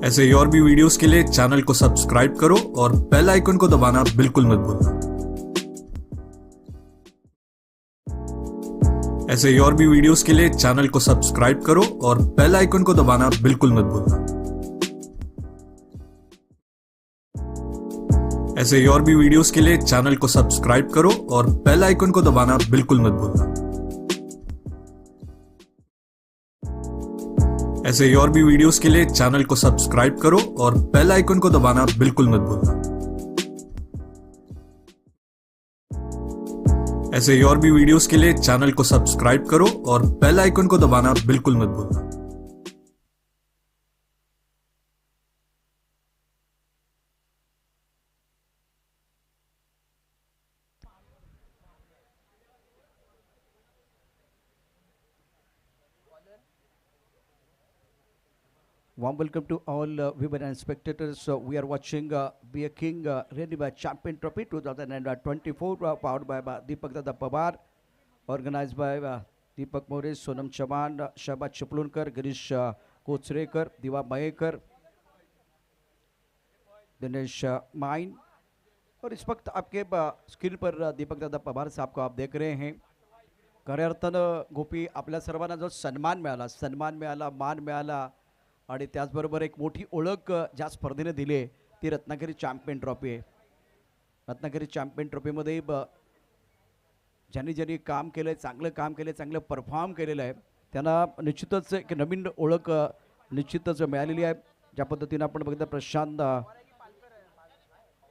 ऐसे ही और भी वीडियोस के लिए चैनल को सब्सक्राइब करो और बेल आइकन को दबाना बिल्कुल मत भूलना। ऐसे ही और भी वीडियोस के लिए चैनल को सब्सक्राइब करो और बेल आइकन को दबाना बिल्कुल मत भूलना। ऐसे ही और भी वीडियोस के लिए चैनल को सब्सक्राइब करो और बेल आइकन को दबाना बिल्कुल मत भूलना। ऐसे ही और भी वीडियोस के लिए चैनल को सब्सक्राइब करो और बेल आइकन को दबाना बिल्कुल मत भूलना। ऐसे ही और भी वीडियोस के लिए चैनल को सब्सक्राइब करो और बेल आइकन को दबाना बिल्कुल मत भूलना। Warm welcome to all viewers and spectators. We are watching Be a King Renewal Champion Trophy 2024, powered by Deepak Dada Pawar, organized by Deepak Morris, Sonam Chaman, Shahbaz Chaplunker, Girish Kochrekar, Diva Mahekar, Dinesh Main. और इस वक्त आपके screen पर दीपक दादा पवार साहब को आप देख रहे हैं. खऱ्या अर्थानं गोपी आपल्या सर्वांना जो सन्मान मिळाला, मान मिळाला आणि त्याचबरोबर एक मोठी ओळख ज्या स्पर्धेने दिली ती रत्नागिरी चॅम्पियन ट्रॉफी आहे. रत्नागिरी चॅम्पियन ट्रॉफीमध्ये ज्यांनी काम केलं, चांगलं काम केलं, चांगलं परफॉर्म केलेलं आहे त्यांना निश्चितच एक नवीन ओळख निश्चितच मिळालेली आहे. ज्या पद्धतीनं आपण बघितलं प्रशांत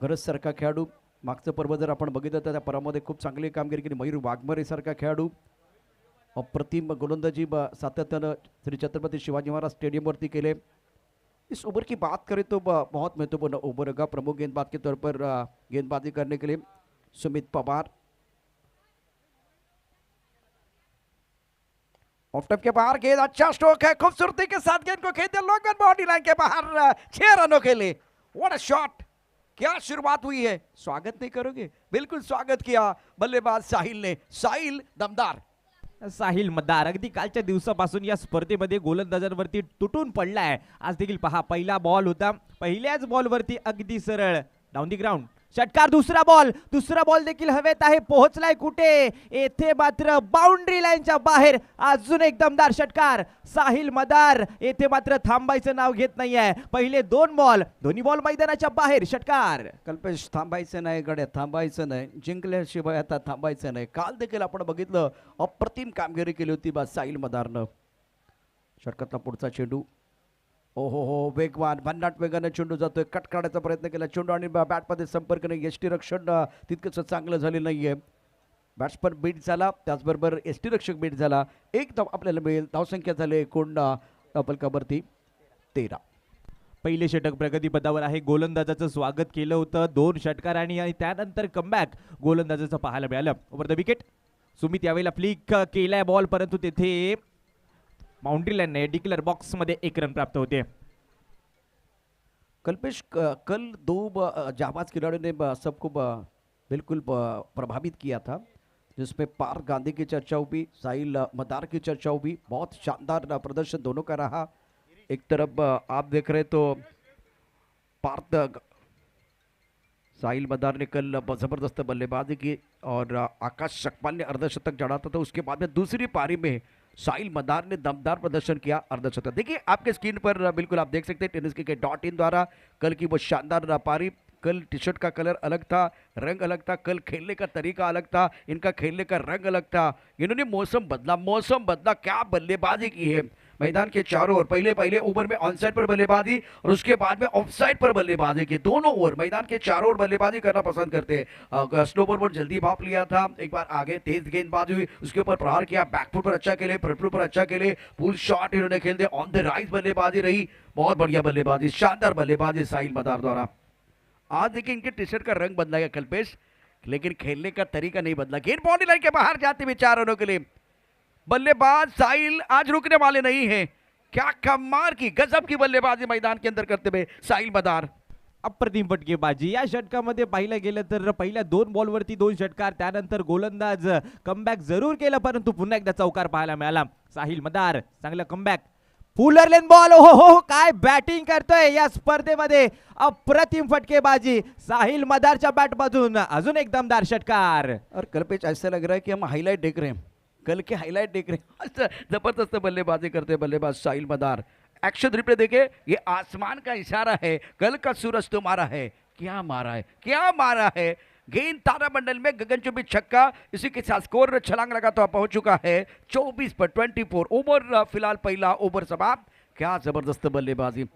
गरजसारखा खेळाडू, मागचं पर्व जर आपण बघितलं तर त्या पर्वामध्ये खूप चांगली कामगिरी केली. मयूर वाघमारेसारखा खेळाडू, अप्रतिम गोलंदाजी सातत्यानं श्री छत्रपति शिवाजी महाराज स्टेडियम वरती केले. इस ओवर की बात करें तो बहुत महत्वपूर्ण ओवर होगा. प्रमुख गेंदबाज के तौर पर गेंदबाजी करने के लिए सुमित पवार. ऑफ टॉप के बाहर गेंद, अच्छा स्ट्रोक है, खूबसूरती के साथ गेंद को खेलते लोगन बॉडी लाइन के बाहर 6 रनों के लिए. व्हाट अ शॉट, क्या शुरुआत हुई है. स्वागत नहीं करोगे? बिल्कुल स्वागत किया बल्लेबाज साहिल ने. साहिल दमदार, साहिल मदार अगदी कालच्या दिवसापासून या स्पर्धेमध्ये गोलंदाजांवरती तुटून पडलाय. आज देखील पहा, पहिला बॉल होता, पहिल्याच बॉलवरती अगदी सरळ डाऊन दी ग्राउंड षटकार. दुसरा बॉल देखील हवेत आहे, पोहोचलाय कुठे? येथे मात्र बाउंड्री लाईनच्या बाहेर. अजून एक दमदार षटकार. साहिल मदार येथे मात्र थांबायचं नाव घेत नाहीये. पहिले दोन्ही बॉल मैदानाच्या बाहेर. षटकार. कल्पेश थांबायचं नाही गड्या, थांबायचं नाही. जिंकल्याशिवाय आता थांबायचं नाही. काल देखील आपण बघितलं अप्रतिम कामगिरी केली होती साहिल मदारनं. षटकातला पुढचा चेंडू, हो वेगवान, भन्नाट वेगाने चेंडू जातोय. कट काढायचा प्रयत्न केला, चेंडू आणि बॅटमध्ये संपर्क नाही. यष्टीरक्षण तितकंच चांगलं झालं नाहीये. बॅट्समन बीट झाला, त्याचबरोबर यष्टीरक्षक बीट झाला. एक धाव आपल्याला मिळेल. धावसंख्या झाली एकूण फलकावरती 13. पहिले षटक प्रगतीपथावर आहे. गोलंदाजाचं स्वागत केलं होतं 2 षटकारांनी आणि त्यानंतर कमबॅक गोलंदाजाचं पाहायला मिळालं. ओव्हर द विकेट सुमित यावेळेला फ्लिक केलाय बॉल, परंतु तेथे बाउंड्री लाईन डिक्लेअर बॉक्स मध्ये 1 रन प्राप्त होते. कल्पेश, कल 2 जाबाज खिलाड़ियों ने सबको बिल्कुल प्रभावित किया था, जिसमें पार्थ गांधी की चर्चा हुई, साहिल मदार की चर्चा हुई. बहुत शानदार प्रदर्शन दोनों का रहा. एक तरफ आप देख रहे तो साहिल मदार ने कल जबरदस्त बल्लेबाजी की और आकाश शकपाल ने अर्धशतक जड़ा था. तो उसके बाद में दूसरी पारी में साहिल मदार ने दमदार प्रदर्शन किया, अर्धशतक. देखिए आपके स्क्रीन पर बिल्कुल आप देख सकते हैं टेनिस क्रिकेट .in द्वारा कल की वो शानदार पारी. कल टी शर्ट का कलर अलग था, रंग अलग था, कल खेलने का तरीका अलग था, इनका खेलने का रंग अलग था. इन्होंने मौसम बदला, क्या बल्लेबाजी की है. मैदान के चारों ओर पहले ओवर में ऑनसाइड पर बल्लेबाजी और उसके बाद में ऑफसाइड पर बल्लेबाजी की. दोनों ओवर मैदान के चारों ओर बल्लेबाजी करना पसंद करते हैं. स्लो बॉल पर जल्दी भाप लिया था, एक बार आगे तेज गेंदबाजी हुई, उसके ऊपर प्रहार किया, बैकफुट पर अच्छा खेले, फ्रंट फुट पर अच्छा खेले, पुल शॉट इन्होंने खेल दिया. ऑन द राइज बल्लेबाजी रही, बहुत बढ़िया बल्लेबाजी, शानदार बल्लेबाजी साहिल मदार द्वारा. आज देखिए इनके टी शर्ट का रंग बदला गया कल्पेश, लेकिन खेलने का तरीका नहीं बदला. गेंद बाउंड्री लाइन के बाहर जाते हुए 4 रनों के लिए. बल्लेबाज साहिल आज रुकने वाले नहीं हैं. क्या कमाल की, गजब की बल्लेबाजी मैदान के अंदर करते हुए साहिल मदार. अप्रतिम फटकेबाजी या षटकामध्ये पाहिलं गेलं तर पहिल्या 2 बॉलवरती 2 षटकार. त्यानंतर गोलंदाज कमबॅक जरूर केलं, परंतु पुन्हा एकदा चौकार पाहायला मिळाला. साहिल मदार चांगला कमबॅक. फुलर लेन बॉल हो काय बॅटिंग करतोय या स्पर्धेमध्ये. अप्रतिम फटकेबाजी साहिल मदारच्या बॅट मधून. अजून एक दमदार षटकार. और कल पे ऐसा लग रहा है कि हम हाईलाइट देख रहे हैं, कल के हाईलाइट देख रहे हैं. अच्छा, जबरदस्त बल्लेबाजी करते हैं बल्लेबाज साहिल मदार. एक्शन रिप्ले देखे, ये आसमान का इशारा है, कल का सूरज तुम्हारा है. क्या मारा है, क्या मारा है. गेंद तारामंडल में गगनचुंबी छक्का. इसी के साथ स्कोर छलांग लगाता हुआ पहुंच चुका है 24 पर 24. ओवर फिलहाल पहला ओवर समाप्त. क्या जबरदस्त बल्लेबाजी.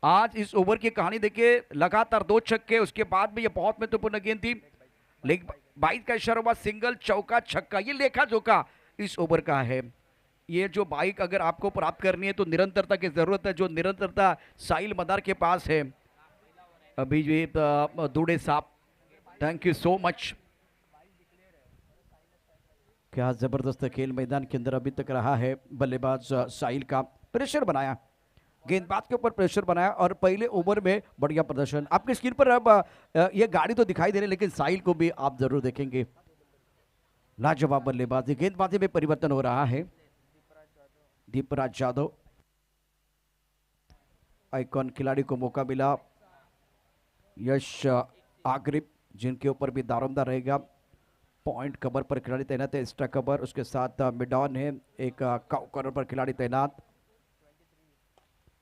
आज इस ओवर की कहानी देखिए, लगातार 2 छक्के, उसके बाद में ये बहुत महत्वपूर्ण गेंद थी. लेग 22 का इशारा हुआ, सिंगल, चौका, छक्का. ये लेखा जोखा इस ओवर का है. ये जो बाइक अगर आपको प्राप्त करनी है तो निरंतरता की जरूरत है, जो निरंतरता साहिल मदार के पास है. अभिजीत दुड़े साहब, थैंक यू सो मच. क्या जबरदस्त खेल मैदान के अंदर अभी तक रहा है. बल्लेबाज साहिल का प्रेशर बनाया, गेंदबाज के ऊपर प्रेशर बनाया और पहले ओवर में बढ़िया प्रदर्शन. आपके स्क्रीन पर अब ये गाड़ी तो दिखाई दे रही है, लेकिन साहिल को भी आप जरूर देखेंगे. लाजवाब बल्लेबाजी. गेंदबाजी में परिवर्तन हो रहा है. दीपराज यादव आइकॉन खिलाड़ी को मौका मिला. यश आगरे जिनके ऊपर भी दारोमदार रहेगा. पॉइंट कवर पर खिलाड़ी तैनात है, एक्स्ट्रा कवर. उसके साथ मिड ऑन है, एक काउ कवर पर खिलाड़ी तैनात.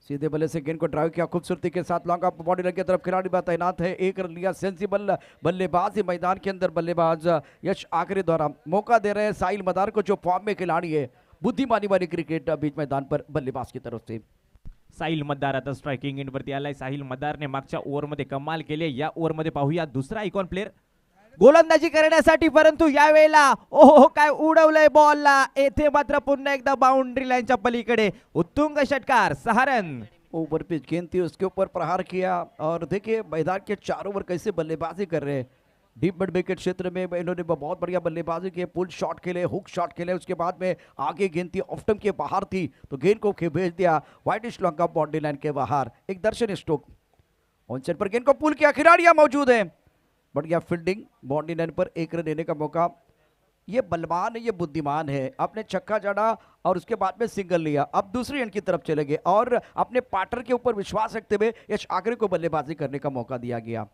सीधे बल्ले से गेंद को ड्राइव किया खूबसूरती के साथ. लॉन्ग ऑफ बॉडी की तरफ खिलाड़ी भी तैनात है. एक रन लिया. सेंसिबल बल्लेबाज मैदान के अंदर बल्लेबाज यश आगरे द्वारा मौका दे रहे हैं साहिल मदार को, जो फॉर्म में खिलाड़ी है. बुद्धिमानी वाली क्रिकेट बीच मैदान पर बल्लेबाज की तरफ से. साहिल मदार आता स्ट्रायकिंग एंडवरती आलाय. साहिल मदारने मागच्या ओव्हरमध्ये कमाल केले. या ओव्हरमध्ये पाहूया दुसरा आयकॉन प्लेअर गोलंदाजी करण्यासाठी, परंतु यावेळेला ओहो काय उडवलंय बॉलला. येथे मात्र पुन्हा एकदा बाउंड्री लाईनच्या पलीकडे उत्तुंग षटकार. 6 रन. ओवर पिच गेंद थी, उसके ऊपर प्रहार किया. और देखिए मैदान के चारों ओर कैसे बल्लेबाजी कर रहे हैं. डीप मिड विकेट क्षेत्र में इन्होंने बहुत बढ़िया बल्लेबाजी की. पुल शॉट खेले, हुक शॉट खेले. उसके बाद में आगे गेंद थी, ऑफ स्टंप के बाहर थी, तो गेंद को भेज दिया wideish long off boundary line के बाहर. एक दर्शन स्ट्रोक. ऑन साइड पर गेंद को पुल किया, खिलाड़ियां मौजूद है. बढ़िया फील्डिंग. बाउंड्री लाइन पर 1 रन देने का मौका. ये बलवान है, ये बुद्धिमान है. आपने छक्का जड़ा और उसके बाद में सिंगल लिया. अब दूसरी एंड की तरफ चले गए और अपने पार्टनर के ऊपर विश्वास रखते हुए यश आगरे को बल्लेबाजी करने का मौका दिया गया.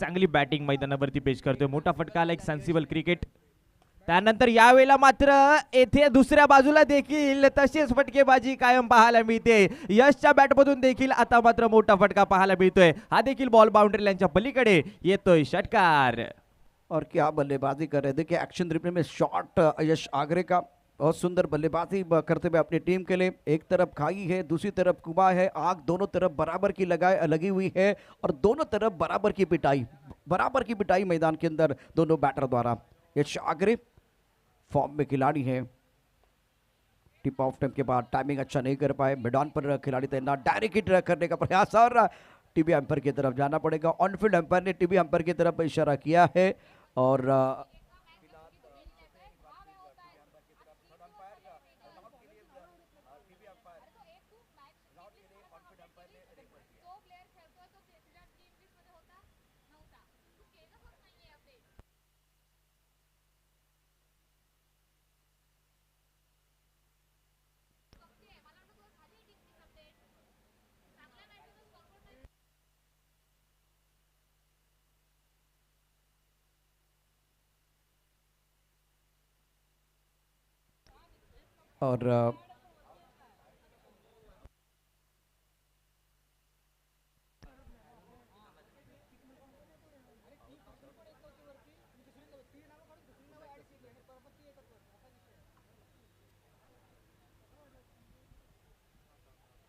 चांगली बॅटिंग मैदानावरती पेश करतोय. मोठा फटका आला, एक सेन्सिबल क्रिकेट. त्यानंतर यावेळेला मात्र येथे दुसऱ्या बाजूला देखील तशीच फटकेबाजी कायम पाहायला मिळते. यशच्या बॅटमधून देखील आता मात्र मोठा फटका पाहायला मिळतोय. हा देखील बॉल बाउंड्री लाईनच्या पलीकडे येतोय षटकार. और क्या बल्लेबाजी कर रहे हैं. देखिए एक्शन रिप्ले में शॉट यश आगरे का. बहुत सुंदर बल्लेबाजी करते हुए अपनी टीम के लिए. एक तरफ खाई है, दूसरी तरफ कुआं है. आग दोनों तरफ बराबर की लगी हुई है और दोनों तरफ बराबर की पिटाई मैदान के अंदर दोनों बैटर द्वारा. यश आगरे फॉर्म में खिलाड़ी है. टिप ऑफ टाइम के बाद टाइमिंग अच्छा नहीं कर पाए. मिडॉन पर खिलाड़ी तैनात. डायरेक्ट हिट करने का प्रयास और टीवी अंपायर की तरफ जाना पड़ेगा. ऑनफील्ड अंपायर ने टीवी अंपायर की तरफ इशारा किया है और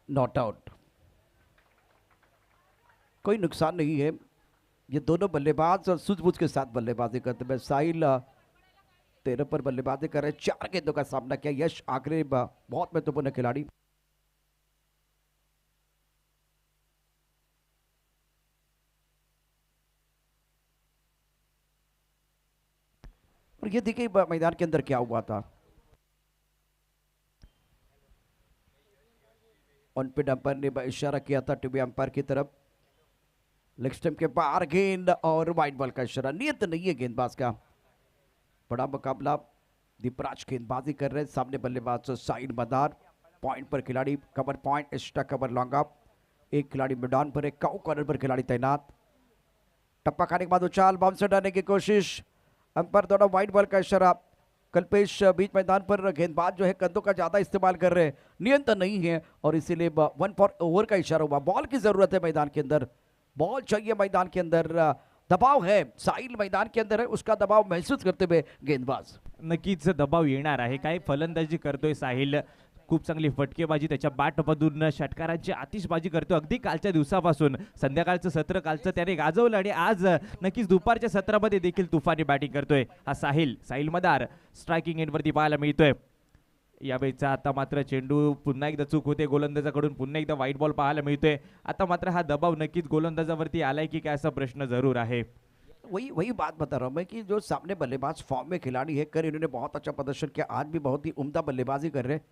नॉट आउट. कोई नुकसान नहीं है. ये दोनों बल्लेबाज सूझबूझ के साथ बल्लेबाजी करते हैं. साहिल 13 पर बल्लेबाजी कर रहे. 4 गेंदों का सामना किया. यश आगरे बहुत महत्वपूर्ण खिलाड़ी. और ये देखिए मैदान के अंदर क्या हुआ था. ऑन पिड अंपायर ने इशारा किया था टीवी अंपायर की तरफ. लेग स्टंप के बाहर गेंद और वाइड बॉल का इशारा. नियत नहीं है गेंदबाज का. बड़ा मुकाबला. दीपराज गेंदबाजी कर रहे हैं. सामने बल्लेबाज साहिल मदार. पॉइंट पर खिलाड़ी, cover point, extra cover long off. एक खिलाड़ी मैदान पर है, काउ कॉर्नर पर खिलाड़ी तैनात। टप्पा खाने के बाद उछाल, बाउंसर डालने की कोशिश, अंपायर द्वारा वाइड बॉल का इशारा। कल्पेश बीच मैदान पर गेंदबाज जो है कंधों का ज्यादा इस्तेमाल कर रहे हैं, नियंत्रण नहीं है और इसीलिए 1 फॉर ओवर का इशारा हुआ। बॉल की जरूरत है मैदान के अंदर, बॉल चाहिए मैदान के अंदर। दबाव है, साहिल मैदान के अंदर है, उसका दबाव महसूस करते हुए गेंदबाज। नक्कीच दबाव येणार आहे, काय फलंदाजी करतोय साहिल, खूप चांगली फटकेबाजी, त्याच्या बॅटमधून षटकारांची आतिषबाजी करतो अगदी कालच्या दिवसापासून। संध्याकाळचं सत्र कालचं त्याने गाजवलं आणि आज नक्कीच दुपारच्या सत्रामध्ये देखील तुफानी बॅटिंग करतोय हा साहिल मदार। स्ट्रायकिंग एंडवरती पाहायला मिळतोय। यावेळीचा आता मात्र चेंडू पुन्हा एकदा चूक होते गोलंदाजाकडून, पुन्हा एकदा वाईट बॉल पाहायला मिळतोय। आता मात्र हा दबाव नक्कीच गोलंदाजावरती आलाय की काय असा प्रश्न जरूर आहे। वही बात बता रहा हूँ मैं कि जो सामने बल्लेबाज फॉर्म में खिलाड़ी है, कर इन्होंने बहुत अच्छा प्रदर्शन किया, आज भी बहुत ही उम्दा बल्लेबाजी कर रहे हैं।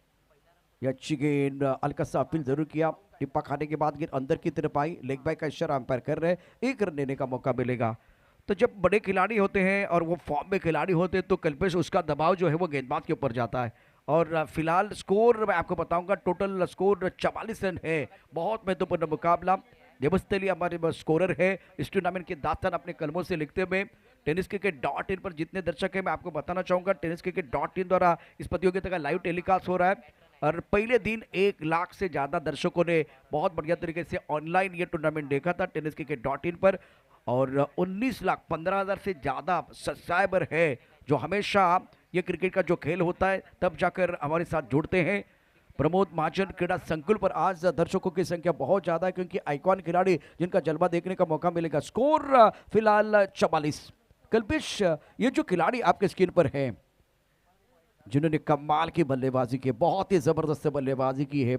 ये अच्छी गेंद, हल्का सा अपील जरूर किया, टिप्पा खाने के बाद गेंद अंदर की तरफ आई, लेग बाय का इशारा अंपायर कर रहे हैं, 1 रन देने का मौका मिलेगा। तो जब बड़े खिलाड़ी होते हैं और वो फॉर्म में खिलाड़ी होते हैं तो कल्पेश उसका दबाव जो है वो गेंदबाज के ऊपर जाता है। और फिलहाल स्कोर मैं आपको बताऊंगा, टोटल स्कोर 44 रन है, बहुत महत्वपूर्ण मुकाबला। देवस्थली हमारे स्कोरर है, इस टूर्नामेंट की दास्तान अपने कलमों से लिखते हुए tenniscricket.in पर जितने दर्शक हैं मैं आपको बताना चाहूंगा, tenniscricket.in द्वारा इस प्रतियोगिता का लाइव टेलीकास्ट हो रहा है और पहले दिन 1 लाख से ज़्यादा दर्शकों ने बहुत बढ़िया तरीके से ऑनलाइन ये टूर्नामेंट देखा था tenniscricket.in पर। और 19,15,000 से ज़्यादा सब्सक्राइबर है जो हमेशा ये क्रिकेट का जो खेल होता है तब जाकर हमारे साथ जुड़ते हैं। प्रमोद महाजन क्रीड़ा संकुल पर आज दर्शकों की संख्या बहुत ज़्यादा है क्योंकि आइकॉन खिलाड़ी जिनका जलवा देखने का मौका मिलेगा। स्कोर फिलहाल 44। कल्पेश, ये जो खिलाड़ी आपके स्क्रीन पर हैं जिन्होंने कमाल की बल्लेबाजी की, बहुत ही जबरदस्त बल्लेबाजी की है,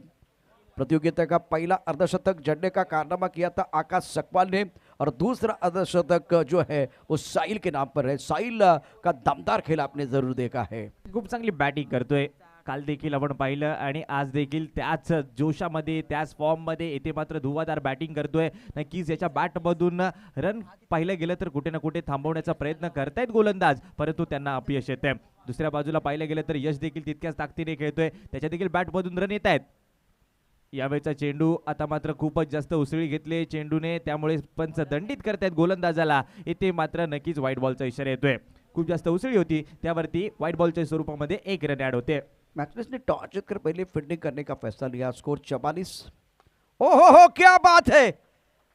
प्रतियोगिता का पहला अर्धशतक जड़ने का कारनामा किया था आकाश सकपाल ने और दूसरा अर्धशतक जो है वो साहिल के नाम पर है। साहिल का दमदार खेल आपने जरूर देखा है, खूप चांगली बॅटिंग करतोय, काल देखील आपण पाहिलं आणि आज देखील त्याच जोशामध्ये त्याच फॉर्ममध्ये येथे मात्र धुवाधार बॅटिंग करतोय। नक्कीच याच्या बॅटमधून रन पाहिलं गेलं तर कुठे ना कुठे थांबवण्याचा प्रयत्न करतायत गोलंदाज, परंतु त्यांना अपयश येते। दुसऱ्या बाजूला पाहिलं गेलं तर यश देखील तितक्याच ताकदीने खेळतोय, त्याच्या देखील बॅटमधून रन येत आहेत। यावेळचा चेंडू आता मात्र खूपच जास्त उसळी घेतले चेंडूने, त्यामुळे पंच दंडित करतायत गोलंदाजाला। येथे मात्र नक्कीच व्हाईट बॉलचा इशारा येतोय, खूप जास्त उसळी होती त्यावरती व्हाईट बॉलच्या स्वरूपामध्ये 1 रन ऍड होते। मैथ्यूज ने टॉस जीतकर पहले फील्डिंग करने का फैसला लिया। स्कोर 44। ओहो क्या बात है,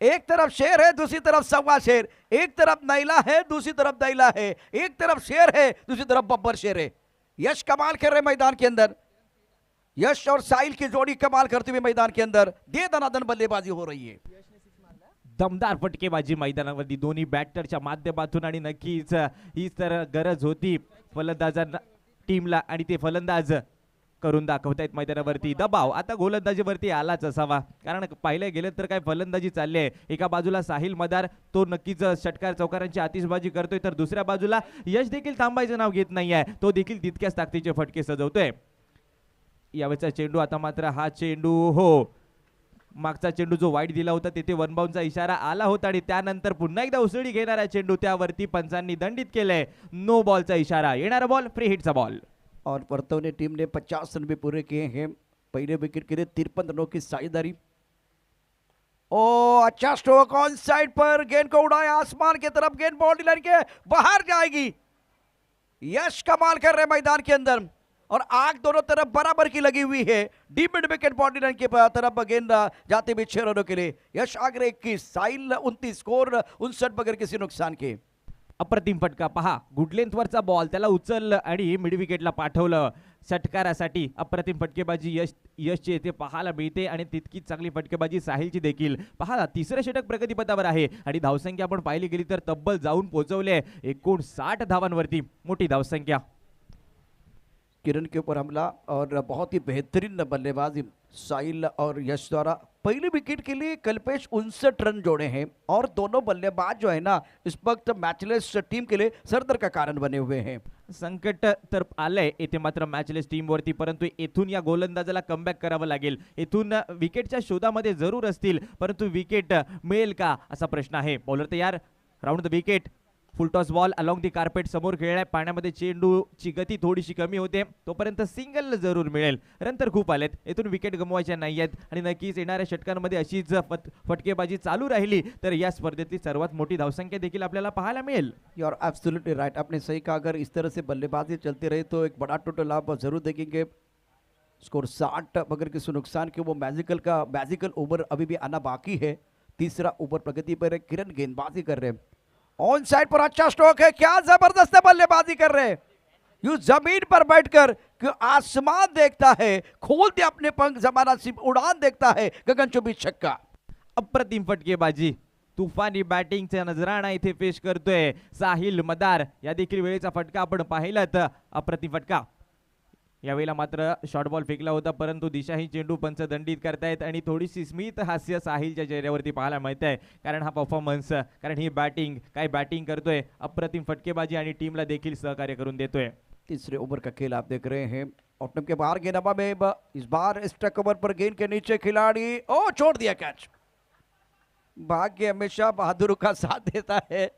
एक तरफ शेर है दूसरी तरफ सवा शेर, एक तरफ नैला है दूसरी तरफ दैला है, एक तरफ शेर है दूसरी तरफ बब्बर शेर है। यश कमाल कर रहे मैदान के अंदर, यश और साहिल की जोड़ी कमाल करते हुए मैदान के अंदर दे दनादन बल्लेबाजी हो रही है। दमदार फटकेबाजी मैदानावरती दोन्ही बॅटरच्या माध्यमातून आणि नक्कीच हीच तर गरज होती फलंदाजांना टीमला आणि ते फलंदाज करून दाखवतायत मैदानावरती। दबाव आता गोलंदाजीवरती आलाच असावा, कारण पाहिलं गेलं तर काय फलंदाजी चालली आहे। एका बाजूला साहिल मदार तो नक्कीच षटकार चौकारांची आतिषबाजी करतोय, तर दुसऱ्या बाजूला यश देखील थांबायचं नाव घेत नाहीये, तो देखील तितक्याच ताकदीचे फटके सजवतोय। यावेळचा चेंडू आता मात्र हा चेंडू हो, मागचा चेंडू जो वाईट दिला होता तिथे 1 बाउंडचा इशारा आला होता आणि त्यानंतर पुन्हा एकदा उसळी घेणारा चेंडू त्यावरती पंचांनी दंडित केलंय, नो बॉलचा इशारा, येणारा बॉल फ्री हिटचा बॉल। और वर्तवने टीम ने 50 रन भी पूरे किए हैं, पहले विकेट के लिए 53 रनों की साझेदारी। ओ अच्छा स्ट्रोक ऑन साइड पर, गेंद को उड़ाया आसमान की तरफ, गेंद बाउंड्री लाइन के बाहर जाएगी। यश कमाल कर रहे मैदान के अंदर और आग दोनों तरफ बराबर की लगी हुई है। Deep mid wicket boundary line की तरफ गेंद जाते हुए 6 रनों के लिए। यश आगरे 21, साहिल 29, स्कोर 59 बगैर किसी नुकसान के। अप्रतिम फटका पहा, गुड लेंथवरचा बॉल त्याला उचललं आणि मिड विकेटला पाठवलं षटकारासाठी। अप्रतिम फटकेबाजी यशची येथे पाहायला मिळते आणि तितकीच चांगली फटकेबाजी साहिलची देखील। पहा तिसरं षटक प्रगतीपथावर आहे आणि धावसंख्या आपण पाहिली गेली तर तब्बल जाऊन पोहोचवले 59 धावांवरती, मोठी धावसंख्या। किरण के ऊपर हमला और बहुत ही बेहतरीन बल्लेबाजी साहिल और यश द्वारा। पहले विकेट के लिए कल्पेश 59 रन जोड़े हैं और दोनों बल्लेबाज जो है ना इस वक्त मैचलेस टीम के लिए सरदर का कारण बने हुए हैं। संकट तर आलंय येथे मात्र मॅचलेस टीमवरती, परंतु येथून या गोलंदाजाला कमबॅक करावं लागेल। येथून विकेटच्या शोधामध्ये जरूर असतील, परंतु विकेट मिळेल का असा प्रश्न आहे। बॉलर तयार, round the wicket, full toss ball along the carpet समोर खेळलाय. पाण्यामध्ये चेंडूची गती थोडीशी कमी होते, तोपर्यंत सिंगल जरूर मिळेल. रन तर खूप आलेत, येथून विकेट गमवायच्या नाही आहेत आणि नक्कीच येणाऱ्या षटकांमध्ये अशीच फटकेबाजी चालू राहिली तर या स्पर्धेतली सर्वात मोठी धावसंख्या देखील आपल्याला पाहायला मिळेल. यू आर एब्सोल्युटली राइट, आपने सही कहा. अगर इस तरह से बल्लेबाजी चलती रही तो एक बड़ा टोटल आप जरूर देखेंगे. स्कोर 60 मगर किसी नुकसान के वो मैजिकल ओवर अभी भी आना बाकी है. तीसरा ओवर प्रगति पर है. किरण गेंदबाजी कर रहे हैं ऑन साइड पर, अच्छा स्ट्रोक है, क्या जबरदस्त बल्लेबाजी कर रहे हैं. यू जमीन पर बैठकर आसमान देखता है, खोलते अपने पंख, जमाना सिर्फ उड़ान देखता है. गगनचुंबी छक्का. अप्रतिम फटकेबाजी, तुफानी बॅटिंगचा नजराणा इथे पेश करतोय साहिल मदार. या देखील वेळेचा फटका आपण पाहिला तर अप्रतिम फटका. यावेळेला मात्र शॉर्ट बॉल फेकला होता, परंतु दिशाही चेंडू पंच दंडित करतायत आणि थोडीशी स्मित हास्य साहिलच्या चेहऱ्यावरती पाहायला मिळत आहे. कारण हा परफॉर्मन्स, कारण ही बॅटिंग, काय बॅटिंग करतोय, अप्रतिम फटकेबाजी आणि टीमला देखील सहकार्य करून देतोय. तीसरे ओवर का खेल आप देख रहे हैं. ऑटम के बाहर गेंद हवा में, इस बार स्ट्राइक ओवर पर गेंद के नीचे खिलाड़ी छोड़ दिया कैच. भाग्य हमेशा बहादुर का साथ देता है.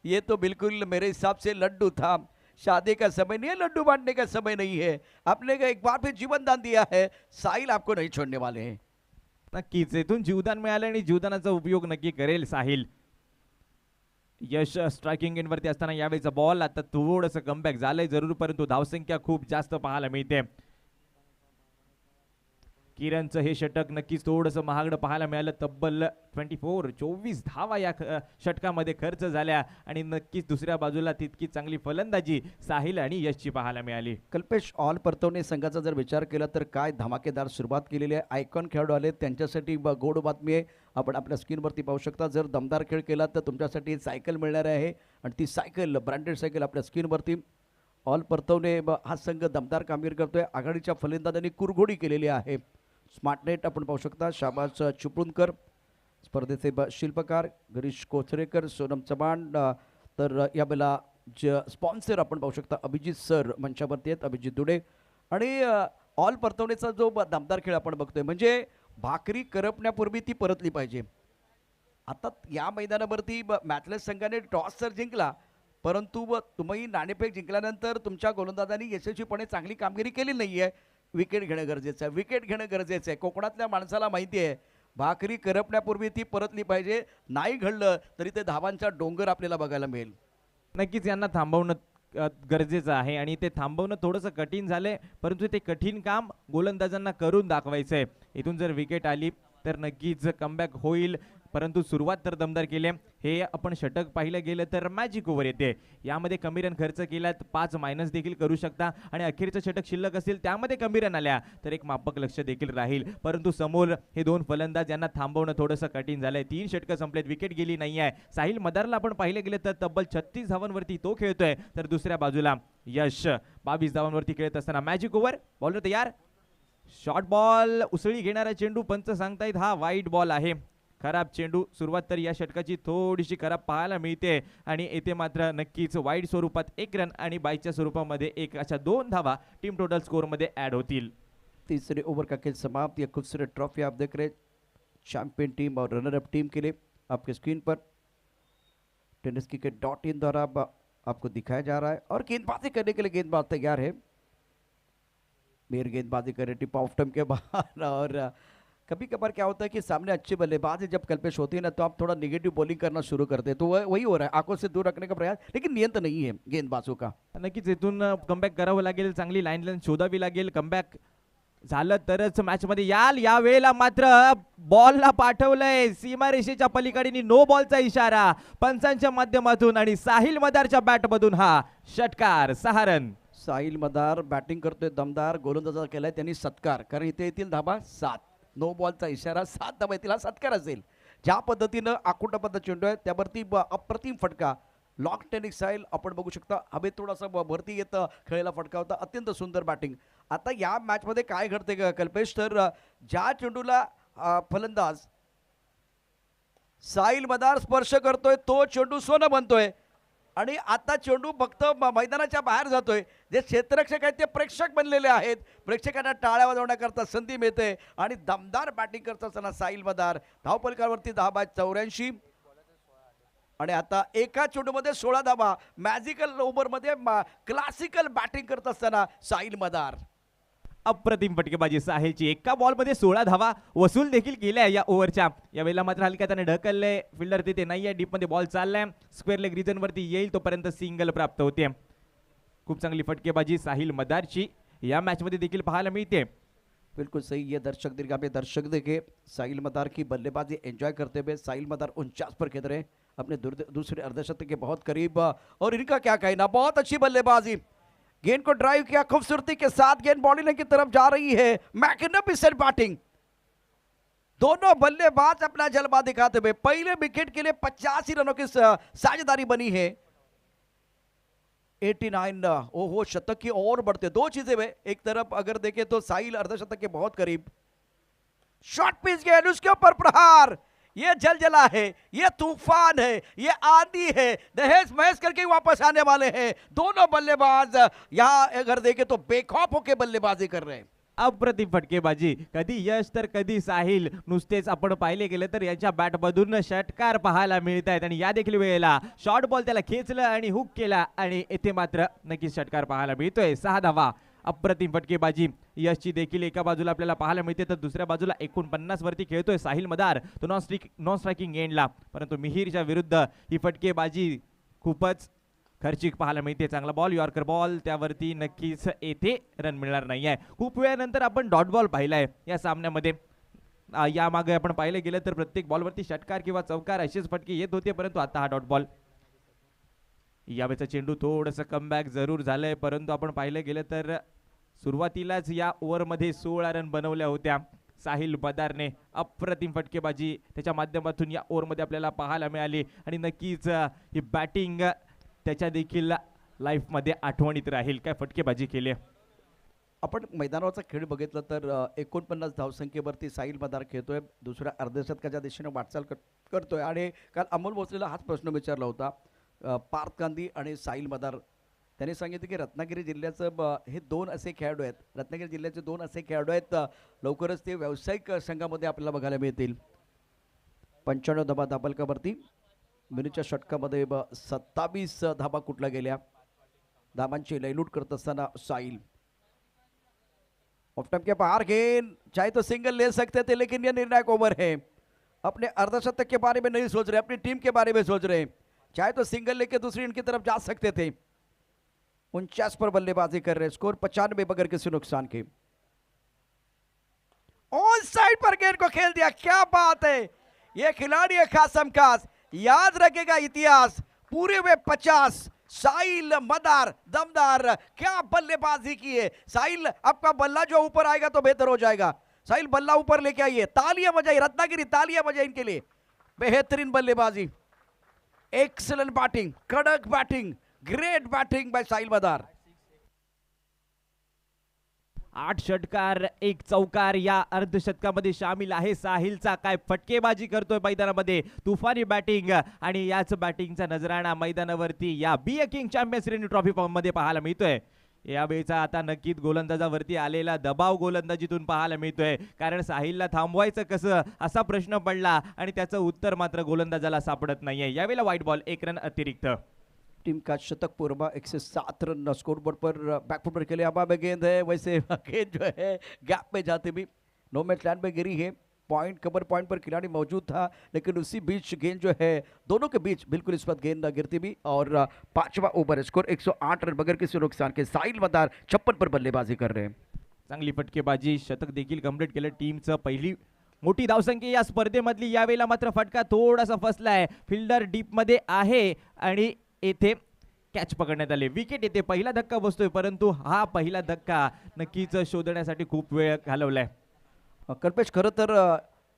ये तो बिल्कुल मेरे हिसाब से लड्डू था. शादी का समय नहीं है, लड्डू बांटने का समय नहीं है. आपने एक बार फिर जीवन दान दिया है. साहिल आपको नहीं छोड़ने वाले हैं. नक्कीच इथून जीवदान मिळालं आणि जीवदानाचा उपयोग नक्की करेल साहिल. यश स्ट्रायकिंग एंडवरती असताना यावेळेचा बॉल आता थोडंसं कमबॅक झालंय जरूर, परंतु धावसंख्या खूप जास्त पाहायला मिळते. किरणचं हे षटक नक्कीच थोडंसं महागडं पाहायला मिळालं. तब्बल 24 धावा या षटकामध्ये खर्च झाल्या आणि नक्कीच दुसऱ्या बाजूला तितकी चांगली फलंदाजी साहिल आणि यशची पाहायला मिळाली. कल्पेश ऑल परतवणे संघाचा जर विचार केला तर काय धमाकेदार सुरुवात केलेली आहे. आयकॉन खेळाडू आले, त्यांच्यासाठी गोड बातमी आहे. आपण आपल्या स्क्रीनवरती पाहू शकता. जर दमदार खेळ केला तर तुमच्यासाठी सायकल मिळणार आहे आणि ती सायकल, ब्रँडेड सायकल आपल्या स्क्रीनवरती. ऑल परतवणे हा संघ दमदार कामगिरी करतोय. आघाडीच्या फलंदाजांनी कुरघोडी केलेली आहे. स्मार्ट नेट आपण पाहू शकता. शाबाज चिपळूणकर, स्पर्धेचे शिल्पकार गिरीश कोचरेकर, सोनम चव्हाण. तर यावेळेला स्पॉन्सर आपण पाहू शकता अभिजित सर मंचावरती आहेत, अभिजित दुडे. आणि ऑल परतवण्याचा जो दमदार खेळ आपण बघतोय, म्हणजे भाकरी करपण्यापूर्वी ती परतली पाहिजे. आता या मैदानावरती मॅचलेस संघाने टॉस तर जिंकला, परंतु तुम्ही नाणेफेक जिंकल्यानंतर तुमच्या गोलंदाजांनी यशस्वीपणे चांगली कामगिरी केली नाही आहे. विकेट घेणं गरजेचं आहे, विकेट घेणं गरजेचं आहे. कोकणातल्या माणसाला माहिती आहे भाकरी करपण्यापूर्वी ती परतली पाहिजे. नाही घडलं तरी ते धावांचा डोंगर आपल्याला बघायला मिळेल. नक्कीच यांना थांबवणं गरजेचं आहे आणि ते थांबवणं थोडंसं कठीण झालंय, परंतु ते कठीण काम गोलंदाजांना करून दाखवायचं आहे. इथून जर विकेट आली तर नक्कीच कमबॅक होईल, परंतु सुरुवात तर दमदार केली. हे आपण षटक पाहिलं गेलं तर मॅजिक ओव्हर येते. यामध्ये कमी रन खर्च केल्यात 5 मायनस देखील करू शकता आणि अखेरचं षटक शिल्लक असेल त्यामध्ये कमी रन आल्या तर एक मापक लक्ष देखील राहील. परंतु समोर हे दोन फलंदाज यांना थांबवणं थोडंसं कठीण झालंय. 3 षटकं संपलेत, विकेट गेली नाही आहे. साहिल मदारला आपण पाहिलं गेलं तर तब्बल 36 धावांवरती तो खेळतोय, तर दुसऱ्या बाजूला यश 22 धावांवरती खेळत असताना मॅजिक ओव्हर. बॉलर तयार. शॉर्ट बॉल, उसळी घेणारा चेंडू, पंच सांगतायत हा वाईट बॉल आहे. खराब चेंडू. सुरुवात तर या षटकाची थोडीशी खराब पाहायला मिळते आणि येथे मात्र नक्कीच वाईट स्वरूपात 1 रन आणि बाईच्या स्वरूपामध्ये 1 अशा 2 धावा टीम टोटल स्कोर मध्ये ऍड होतील. तीसरे ओवर का खेल समाप्त. ये खूबसूरत ट्रॉफी आप देख रहे हैं चैंपियन टीम और रनर अप टीम के लिए आपके स्क्रीन पर tenniscricket.in द्वारा आपको दिखाया जा रहा है. और गेंदबाजी करने के लिए गेंदबाज तैयार है. मेर गेंदबाजी करे टिप ऑफ टर्म के बाहर. और कभी कभार क्या होता है कि सामने अच्छे बल्लेबाज जब कल्पेश होती है ना, तो आप थोड़ा नेगेटिव बॉलिंग करना शुरू करते हैं. तो वही हो रहा है, आंखों से दूर रखने का प्रयास, लेकिन नियंत्रण नहीं है गेंदबाजों का. नक्कीच इथून कमबॅक करावं लागेल, चांगली लाईन शोधावी लागेल. कमबॅक झालं तरच मॅच मध्ये याल. या वेळेला मात्र बॉलला पाठवलंय सीमारेषेच्या पलीकडे, नो बॉलचा इशारा पंचांच्या माध्यमातून आणि साहिल मदारच्या बॅट मधून हा षटकार. 6 रन. साहिल मदार बॅटिंग करतोय दमदार. गोलंदाजा केलाय त्यांनी सत्कार, कारण इथे येतील धाबा 7. नो बॉलचा इशारा, 7 धाबा येतील, हा सत्कार असेल. ज्या पद्धतीनं आकुट पद्धत चेंडू आहे त्यावरती अप्रतिम फटका. लॉंग टेनिस स्टाईल आपण बघू शकता. हवेत थोडासा वरती येतं खेळायला फटका होता. अत्यंत सुंदर बॅटिंग. आता या मॅच मध्ये काय घडते कल्पेश, तर ज्या चेंडूला फलंदाज साहिल मदार स्पर्श करतोय तो चेंडू सोनं बनतोय आणि आता चेंडू फक्त मैदानाच्या बाहेर जातोय. जे क्षेत्ररक्षक आहेत ते प्रेक्षक बनलेले आहेत. प्रेक्षकांना टाळ्या वाजवण्याकरता संधी मिळते आणि दमदार बॅटिंग करत असताना साहिल मदार धावफलकावरती 10 बाद 84. आणि आता एका चेंडूमध्ये 16 धावा. मॅजिकल ओव्हरमध्ये क्लासिकल बॅटिंग करत असताना साहिल मदार. अप्रतिम फटकेबाजी साहिलची. एका बॉलमध्ये 16 धावा वसूल देखील केल्या या ओव्हरच्या. यावेळेला मात्र हलक्या त्याने ढकलले. फिल्डर तिथे नाहीये. डीपमध्ये बॉल चाललाय. स्क्वेअर लेग रिजन वरती येईल तोपर्यंत सिंगल प्राप्त होते. खूप चांगली फटकेबाजी साहिल मदारची या मॅच मध्ये देखील पाहायला मिळते. बिल्कुल सही. ये दर्शक दीर्घा में दर्शक देखे साहिल मदार की बल्लेबाजी एंजॉय करते हुए. साहिल मदार 49 पर खेल रहे अपने दूसरे अर्धशतक के बहुत करीब. और इनका क्या कहना, बहुत अच्छी बल्लेबाजी. गेंद को ड्राइव किया खूबसूरती के साथ. गेंद बॉडी लाइन की तरफ जा रही है. Magnificent batting. दोनों बल्लेबाज अपना जलवा दिखाते हुए पहले विकेट के लिए 85 रनों की साझेदारी बनी है. 89 ओहो शतक की और बढ़ते. दो चीजें हुए, एक तरफ अगर देखें तो साहिल अर्धशतक के बहुत करीब. शॉर्ट पिच गेंद, उसके ऊपर प्रहार. ये जलजला है, ये तूफान है, ये आंधी है. दहेज महेश करके वापस आने वाले हैं. दोनों बल्लेबाज यहां अगर देखें तो बेखौफ होकर बल्लेबाजी कर रहे हैं. अप्रतिम फटकेबाजी. कधी यश तर कधी साहिल. नुसतेच आपण पाहिले गेले तर याच्या बॅटमधून षटकार पाहायला मिळत आहेत. आणि या देखील वेळेला शॉर्ट बॉल त्याला खेचलं आणि हुक केला आणि येथे मात्र नक्कीच षटकार पाहायला मिळतोय. 6 धावा. अप्रतिम फटकेबाजी यशची देखील एका बाजूला आपल्याला पाहायला मिळते तर दुसऱ्या बाजूला 49 वरती खेळतोय साहिल मदार. तो नॉन स्ट्रायकिंग एंडला. परंतु मिहिरच्या विरुद्ध ही फटकेबाजी खूपच खर्चिक पाहायला मिळते. चांगला बॉल, यॉर्कर बॉल, त्यावरती नक्कीच येथे रन मिळणार नाही आहे. खूप वेळानंतर आपण डॉट बॉल पाहिलाय या सामन्यामध्ये. यामागे आपण पाहिले गेलं तर प्रत्येक बॉलवरती षटकार किंवा चौकार असेच फटके येत होते, परंतु आता हा डॉट बॉल. यावेळेचा चेंडू थोडंसं कमबॅक जरूर झालंय, परंतु आपण पाहिलं गेलं तर सुरुवातीलाच या ओव्हरमध्ये 16 रन बनवल्या होत्या साहिल मदारने. अप्रतिम फटकेबाजी त्याच्या माध्यमातून या ओव्हरमध्ये आपल्याला पाहायला मिळाली आणि नक्कीच ही बॅटिंग त्याच्या देखील लाईफमध्ये आठवणीत राहील. काय फटकेबाजी केली. आपण मैदानावरचा खेळ बघितलं तर 49 धावसंख्येवरती साहिल मदार खेळतोय. दुसऱ्या अर्धशतकाच्या दिशेने वाटचाल करतोय. आणि काल अमोल भोसलेला हाच प्रश्न विचारला होता पार्थ गांधी आणि साहिल मदार. त्यांनी सांगितलं की रत्नागिरी जिल्ह्याचं हे 2 असे खेळाडू आहेत. रत्नागिरी जिल्ह्याचे 2 असे खेळाडू आहेत. लवकरच ते व्यावसायिक संघामध्ये आपल्याला बघायला मिळतील. 95 धाबा दाबलकावरती. मिनीच्या षटकामध्ये 27 धाबा कुठल्या गेल्या. धाबांची लयलूट करत असताना साहिल. ऑफ टाइम के बाहर गेंद, चाहे तो सिंगल ले सकते थे लेकिन यह निर्णायक ओवर है. अपने अर्धशतक के बारे में नहीं सोच रहे, अपनी टीम के बारे में सोच रहे. चाहे तो सिंगल लेके दूसरी इनकी तरफ जा सकते थे. 49 पर बल्लेबाजी कर रहे. स्कोर 95 बगैर किसी नुकसान के. ऑन साइड पर गेंद को खेल दिया. क्या बात है. ये खिलाड़ी है खासम खास. याद रखेगा इतिहास. पूरे हुए 50. साहिल मदार दमदार. क्या बल्लेबाजी की है साहिल. आपका बल्ला जो ऊपर आएगा तो बेहतर हो जाएगा. साहिल बल्ला ऊपर लेके आइए. तालियां बजाइए रत्नागिरी, तालियां बजाइए इनके लिए. बेहतरीन बल्लेबाजी. एक्सलेंट बैटिंग, कड़क batting, great batting bye Sahil मदार. 8 षटकार 1 चौकार या अर्धशतकामध्ये सामील आहे साहिलचा. काय फटकेबाजी करतोय मैदानामध्ये. तुफानी बॅटिंग आणि याच बॅटिंगचा नजराणा मैदानावरती या बी अ किंग चॅम्पियन्स श्रेणी ट्रॉफी मध्ये पाहायला मिळतोय. यावेळेचा आता नक्कीच गोलंदाजावरती आलेला दबाव गोलंदाजीतून पाहायला मिळतोय. कारण साहिलला थांबवायचं कसं असा प्रश्न पडला आणि त्याचं उत्तर मात्र गोलंदाजाला सापडत नाहीये. यावेळेला व्हाईट बॉल, 1 रन अतिरिक्त. टीम का शतक पूर्वा 107 रन स्कोरबोर्ड पर बैकफुट पर खेले. हवा में गेंद है, वैसे गेंद जो है गैप में जाते भी नो मैच लैंड में गिरी है. पॉइंट कवर पॉइंट पर खिलाड़ी मौजूद था लेकिन उसी बीच गेंद जो है दोनों के बीच बिल्कुल इस वक्त गेंद गिरती भी. और 5वां ओवर, स्कोर 108 रन बगैर किसी नुकसान के. साहिल मदार 56 पर बल्लेबाजी कर रहे हैं. चांगली फटकेबाजी, शतक देखील कंप्लीट केलं. टीमचं पहिली मोठी धावसंख्या या स्पर्धेमधली. यावेळेला मात्र फटका थोडासा फसलाय. फिल्डर डीप मध्ये आहे आणि येथे कॅच पकडण्यात आले. विकेट येते. पहिला धक्का बसतोय, परंतु हा पहिला धक्का नक्कीच शोधण्यासाठी खूप वेळ घालवलाय. कल्पेश, खरं तर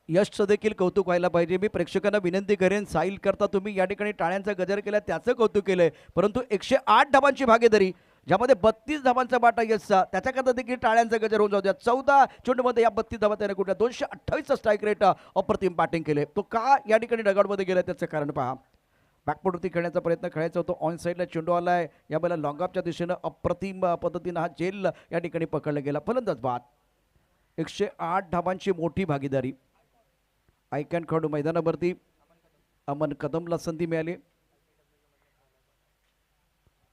यशचं देखील कौतुक व्हायला पाहिजे. मी प्रेक्षकांना विनंती करेन, साहिल करता तुम्ही या ठिकाणी टाळ्यांचा गजर केला त्याचं कौतुक केलंय, परंतु 108 धाबांची भागीदारी ज्यामध्ये 32 धाबांचा बाटा यशचा, त्याच्याकरता देखील टाळ्यांचा गजर होऊन जाऊ द्या. 14 चेंडूमध्ये या 32 धाबा त्याने कुठल्या 228 स्ट्राईक रेट. अप्रतिम बॅटिंग केले. तो का या ठिकाणी डगआउटमध्ये गेला त्याचं कारण पहा. बॅकफुटवरती खेळण्याचा प्रयत्न खेळायचा होतो. ऑन साईडला चेंडू आलाय. यावेळेला लॉंगऑफच्या दिशेनं अप्रतिम पद्धतीनं हा झेल या ठिकाणी पकडला गेला. फलंदाज बाद. 108 धाबांची मोठी भागीदारी. आयकॅन खेळाडू मैदानावरती. अमन कदमला संधी मिळाली.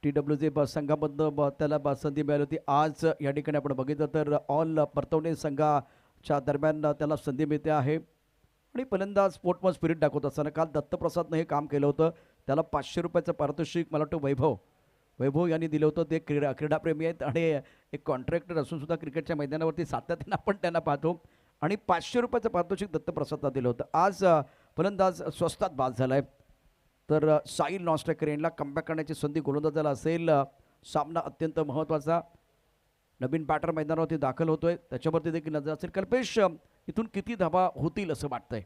TWJ संघामधनं त्याला संधी मिळाली होती. आज या ठिकाणी आपण बघितलं तर ऑल परतवणे संघाच्या दरम्यान त्याला संधी मिळते आहे आणि फलंदाज स्पोर्टमन स्पिरिट दाखवत असताना काल दत्तप्रसादनं हे काम केलं होतं. त्याला 500 रुपयाचं पारितोषिक मला वाटतं वैभव यांनी दिलं होतं. ते क्रीडाप्रेमी आहेत आणि एक कॉन्ट्रॅक्टर असून सुद्धा क्रिकेटच्या मैदानावरती सातत्यानं आपण त्यांना पाहतो आणि 500 रुपयाचं पारितोषिक दत्तप्रसादला दिलं होतं. आज फलंदाज स्वस्तात बाद झाला आहे. तर साहिल नॉनस्ट्रायकर यांना कमबॅक करण्याची संधी गोलंदाजाला असेल. सामना अत्यंत महत्त्वाचा. नवीन बॅटर मैदानावरती दाखल होतोय, त्याच्यावरती देखील नजर असेल. कल्पेश, इथून किती धावा होतील असं वाटतंय?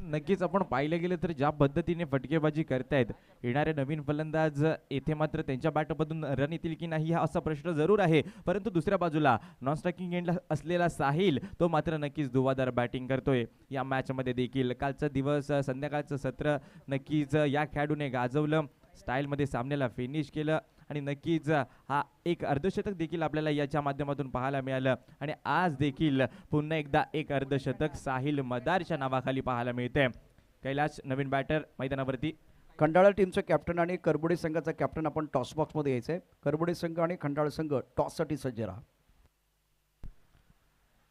नक्कीच आपण पाहिलं गेलं तर ज्या पद्धतीने फटकेबाजी करतायत येणारे नवीन फलंदाज, येथे मात्र त्यांच्या बॅटमधून रन येतील की नाही हा असा प्रश्न जरूर आहे. परंतु दुसऱ्या बाजूला नॉन स्ट्रायकिंग एंडला असलेला साहिल तो मात्र नक्कीच धुवाधार बॅटिंग करतोय. या मॅचमध्ये देखील कालचा दिवस, संध्याकाळचं सत्र नक्कीच या खेळाडूने गाजवलं. स्टाईलमध्ये सामन्याला फिनिश केलं आणि नक्कीच हा एक अर्धशतक देखील आपल्याला याच्या माध्यमातून पाहायला मिळालं. आणि आज देखील पुन्हा एकदा एक अर्धशतक साहिल मदारच्या नावाखाली पाहायला मिळते. कैलाश नवीन बॅटर मैदानावरती. खंडाळा टीमचं कॅप्टन आणि करबुडे संघाचा कॅप्टन आपण टॉस बॉक्समध्ये यायचं आहे. करबुडे संघ आणि खंडाळा संघ टॉससाठी सज्ज राहा.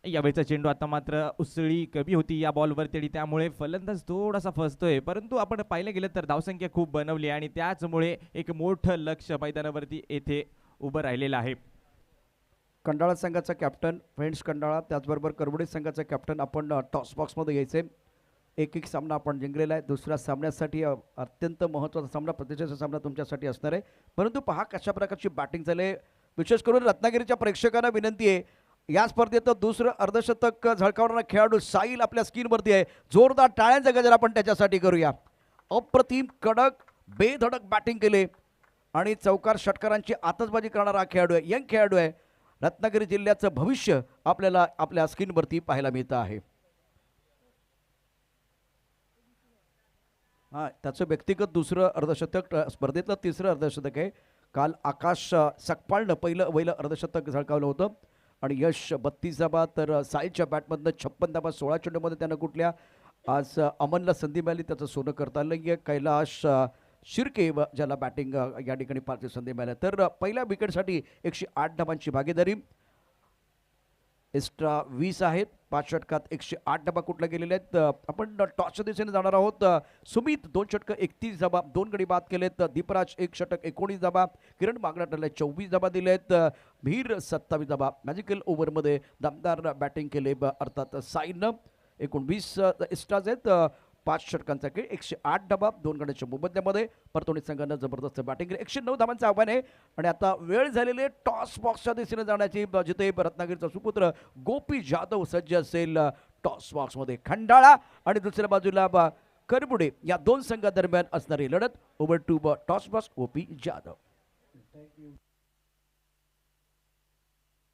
यावेळीचा चेंडू आता मात्र उसळी कमी होती या बॉलवरती आणि त्यामुळे फलंदाज थोडासा फसतोय. परंतु आपण पाहिलं गेलं तर धावसंख्या खूप बनवली आणि त्याचमुळे एक मोठं लक्ष मैदानावरती येथे उभं राहिलेलं आहे. खंडाळा संघाचा कॅप्टन फ्रेंड्स खंडाळा, त्याचबरोबर करबुडे संघाचा कॅप्टन आपण टॉस बॉक्समध्ये यायचे. एक सामना आपण जिंकलेला आहे. दुसऱ्या सामन्यासाठी अत्यंत महत्त्वाचा सामना, प्रतिष्ठेचा सामना तुमच्यासाठी असणार आहे. परंतु पहा कशा प्रकारची बॅटिंग झाली. विशेष करून रत्नागिरीच्या प्रेक्षकांना विनंती आहे, या स्पर्धेत दुसरं अर्धशतक झळकावणारा खेळाडू साहिल आपल्या स्क्रीनवरती आहे. जोरदार टाळ्यांचा गजर आपण त्याच्यासाठी करूया. अप्रतिम कडक बेधडक बॅटिंग केले आणि चौकार षटकारांची आतषबाजी करणारा खेळाडू आहे. यंग खेळाडू आहे. रत्नागिरी जिल्ह्याचं भविष्य आपल्याला आपल्या स्क्रीनवरती पाहायला मिळतं आहे. त्याचं व्यक्तिगत दुसरं अर्धशतक, स्पर्धेतलं तिसरं अर्धशतक आहे. काल आकाश सकपाळनं पहिलं अर्धशतक झळकावलं होतं आणि यश 32 धाबा, तर साईच्या बॅटमधनं 56 धाबा 16 चेंडूमध्ये त्यानं कुठल्या. आज अमनला संधी मिळाली, त्याचं सोनं करता आलं. कैलाश शिर्के ज्याला बॅटिंग या ठिकाणी पाचवी संधी मिळाल्या. तर पहिल्या विकेटसाठी 108 धाबांची भागीदारी. एक्स्ट्रा 20 आहेत. 5 षटकात 108 धाबा कुठल्या गेलेले आहेत. आपण टॉसच्या दिशेने जाणार आहोत. सुमित 2 षटकं 31 धाबा, 2 गडी बाद केलेत. दीपराज 1 षटक 19 धाबा, किरण मागणाटला 24 धाबा दिलेत. भीर 27 धाबा. मॅजिकल ओव्हरमध्ये दमदार बॅटिंग केले अर्थात साईनं. 19 एक्स्ट्राज आहेत. 5 षटकांचा खेळ, 108 धाबा, 2 गड्याच्या मोबदल्यामध्ये परतवणी संघानं जबरदस्त बॅटिंग केली. 109 धाबांचं आव्हान आहे आणि आता वेळ झालेली आहे टॉस बॉक्सच्या दिशेने जाण्याची, जिथे रत्नागिरीचा सुपुत्र गोपी जाधव सज्ज असेल टॉस बॉक्समध्ये. खंडाळा आणि दुसऱ्या बाजूला करबुडे या दोन संघादरम्यान असणारी लढत. Over to toss box Gopi Jadhav.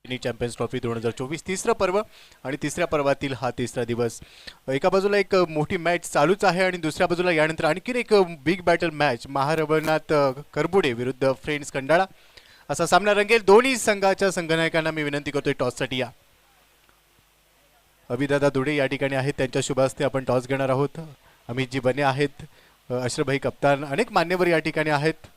Champions Trophy 2024 तिसरं पर्व आणि तिसऱ्या पर्वातील हा तिसरा दिवस. एका बाजूला एक मोठी मॅच चालूच आहे आणि दुसऱ्या बाजूला यानंतर आणखीन एक बिग बॅटल मॅच, महारवनाथ करबुडे विरुद्ध फ्रेंड्स खंडाळा असा सामना रंगेल. दोन्ही संघाच्या संघनायकांना मी विनंती करतोय टॉससाठी या. अभिदादा दुडे या ठिकाणी आहेत, त्यांच्या शुभ हस्ते आपण टॉस घेणार आहोत. अमितजी बने आहेत, अशरफभाई कप्तान, अनेक मान्यवर या ठिकाणी आहेत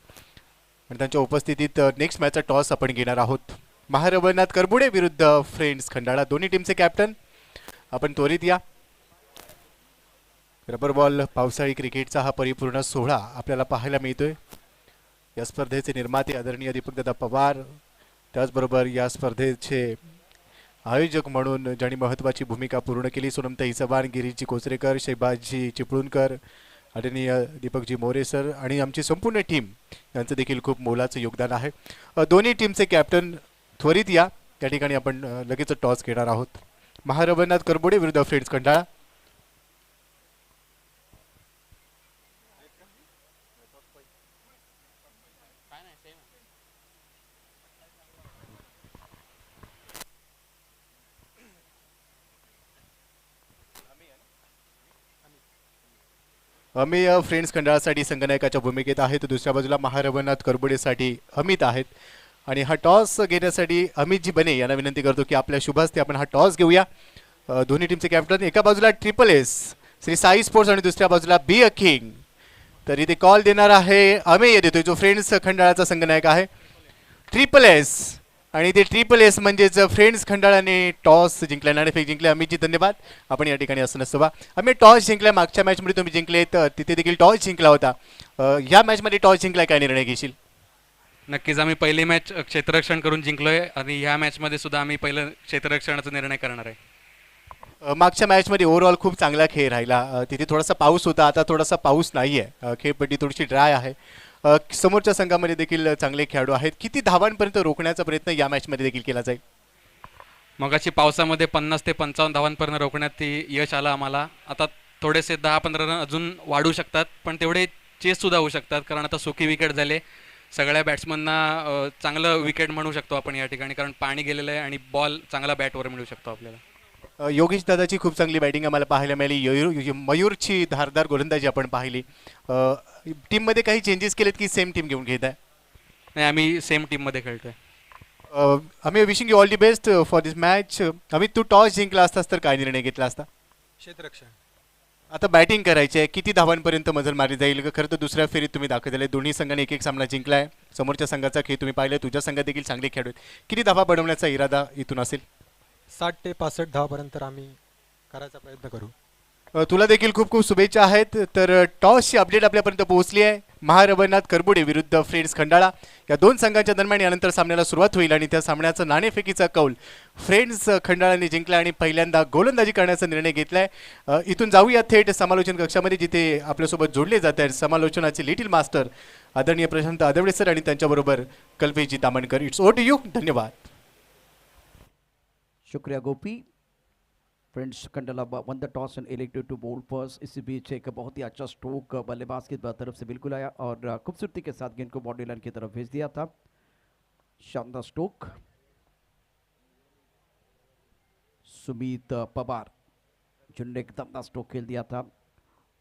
आणि त्यांच्या उपस्थितीत नेक्स्ट मॅचचा टॉस आपण घेणार आहोत. महारवनाथ करबुडे विरुद्ध फ्रेंड्स खंडाळा, दोन्ही टीमचे कॅप्टन. आपण त्वरित या. रबर बॉल पावसाळी क्रिकेटचा हा परिपूर्ण सोहळा आपल्याला पाहायला मिळतोय. या स्पर्धेचे निर्माते आदरणीय दीपकदादा पवार, त्याचबरोबर या स्पर्धेचे आयोजक म्हणून ज्यांनी महत्त्वाची भूमिका पूर्ण केली, सोनमताई चव्हाण, गिरीजी कोचरेकर, शैबाजी चिपळूणकर, आदरणीय दीपकजी मोरे सर आणि आमची संपूर्ण टीम यांचं देखील खूप मोलाचं योगदान आहे. दोन्ही टीमचे कॅप्टन त्वरित या. त्या ठिकाणी आपण लगेच टॉस घेणार आहोत. महारवनाथ करबुडे विरुद्ध फ्रेंड्स खंडाळा. अमी फ्रेंड्स खंडाळासाठी संघनायकाच्या भूमिकेत आहेत. दुसऱ्या बाजूला महारवनाथ करबुडेसाठी अमित आहेत आणि हा टॉस घेण्यासाठी अमितजी बने यांना विनंती करतो की आपल्या शुभ हस्ते आपण हा टॉस घेऊया. दोन्ही टीमचे कॅप्टन, एका बाजूला triple S Shri Sai sports आणि दुसऱ्या बाजूला बी अ किंग. तर इथे कॉल देणार आहे अमेय देतोय, जो फ्रेंड्स खंडाळाचा संघनायक आहे. ट्रिपल एस, आणि ते ट्रिपल एस म्हणजेच फ्रेंड्स खंडाळाने टॉस जिंकला, नाणेफेक जिंकले. अमितजी धन्यवाद, आपण या ठिकाणी असं नसतं बा. आम्ही टॉस जिंकला, मागच्या मॅचमध्ये तुम्ही जिंकले, तर तिथे देखील टॉस जिंकला होता. ह्या मॅचमध्ये टॉस जिंकलाय, काय निर्णय घेशील? नक्कीच आम्ही पहिली मॅच क्षेत्ररक्षण करून जिंकलोय आणि ह्या मॅचमध्ये सुद्धा आम्ही पहिलं क्षेत्ररक्षणाचा निर्णय करणार आहे. मागच्या मॅचमध्ये ओव्हरऑल खूप चांगला खेळ राहिला. तिथे थोडासा पाऊस होता, आता थोडासा पाऊस नाही आहे, खेळपट्टी थोडीशी ड्राय आहे. समोरच्या संघामध्ये देखील चांगले खेळाडू आहेत. किती धावांपर्यंत रोखण्याचा प्रयत्न या मॅचमध्ये देखील केला जाईल? मगाशी पावसामध्ये 50 ते 55 धावांपर्यंत रोखण्यात ती यश आलं आम्हाला. आता थोडेसे 10-15 रन अजून वाढू शकतात, पण तेवढे चेससुद्धा होऊ शकतात, कारण आता सुकी विकेट झाले. सगळ्या बॅट्समनना चांगलं विकेट म्हणू शकतो आपण या ठिकाणी, कारण पाणी गेलेलं आहे आणि बॉल चांगला बॅटवर मिळू शकतो आपल्याला. योगेश दादाची खूप चांगली बॅटिंग आम्हाला पाहायला मिळाली. मयूरची धारदार गोलंदाजी आपण पाहिली. टीममध्ये काही चेंजेस केलेत की सेम टीम घेऊन घेत आहे? नाही, आम्ही सेम टीममध्ये खेळतोय. आम्ही wishing you all the best for this match. आम्ही तू टॉस जिंकला असतास तर काय निर्णय घेतला असता? क्षेत्ररक्षण. आता बॅटिंग करायची आहे, किती धावांपर्यंत मजल मारली जाईल? खरं तर दुसऱ्या फेरीत तुम्ही दाखवले, दोन्ही संघाने एक एक सामना जिंकलाय. समोरच्या संघाचा खेळ तुम्ही पाहिले, तुझ्या संघात देखील चांगले खेळाडू आहेत. किती धावा बनवण्याचा इरादा इथून असेल? 60 ते 65 धावापर्यंत आम्ही करायचा प्रयत्न करू. तुला देखील खूप खूप शुभेच्छा आहेत. तर टॉसची अपडेट आपल्यापर्यंत पोहोचली आहे. महारवनाथ करबुडे विरुद्ध फ्रेंड्स खंडाळा या दोन संघांच्या दरम्यान यानंतर सामन्याला सुरुवात होईल, आणि त्या सामन्याचं नाणेफेकीचा कौल फ्रेंड्स खंडाळाने जिंकला आणि पहिल्यांदा गोलंदाजी करण्याचा निर्णय घेतलाय. इथून जाऊया थेट समालोचन कक्षामध्ये, जिथे आपल्यासोबत जोडले जात आहेत समालोचनाचे लिटिल मास्टर आदरणीय प्रशांत आदवडे सर आणि त्यांच्याबरोबर कल्पेशजी Tamhankar. It's over to you. धन्यवाद. शुक्रिया Gopi. Friends Khandala won the toss and elected to bowl first. इसी बीच एक बहुत ही अच्छा स्ट्रोक बल्लेबाज की तरफ से बिल्कुल आया और खूबसूरती के साथ गेंद को बॉडी लाइन की तरफ भेज दिया था. शानदार स्ट्रोक. सुमित पवार जिन्होंने एक दमदार स्ट्रोक खेल दिया था.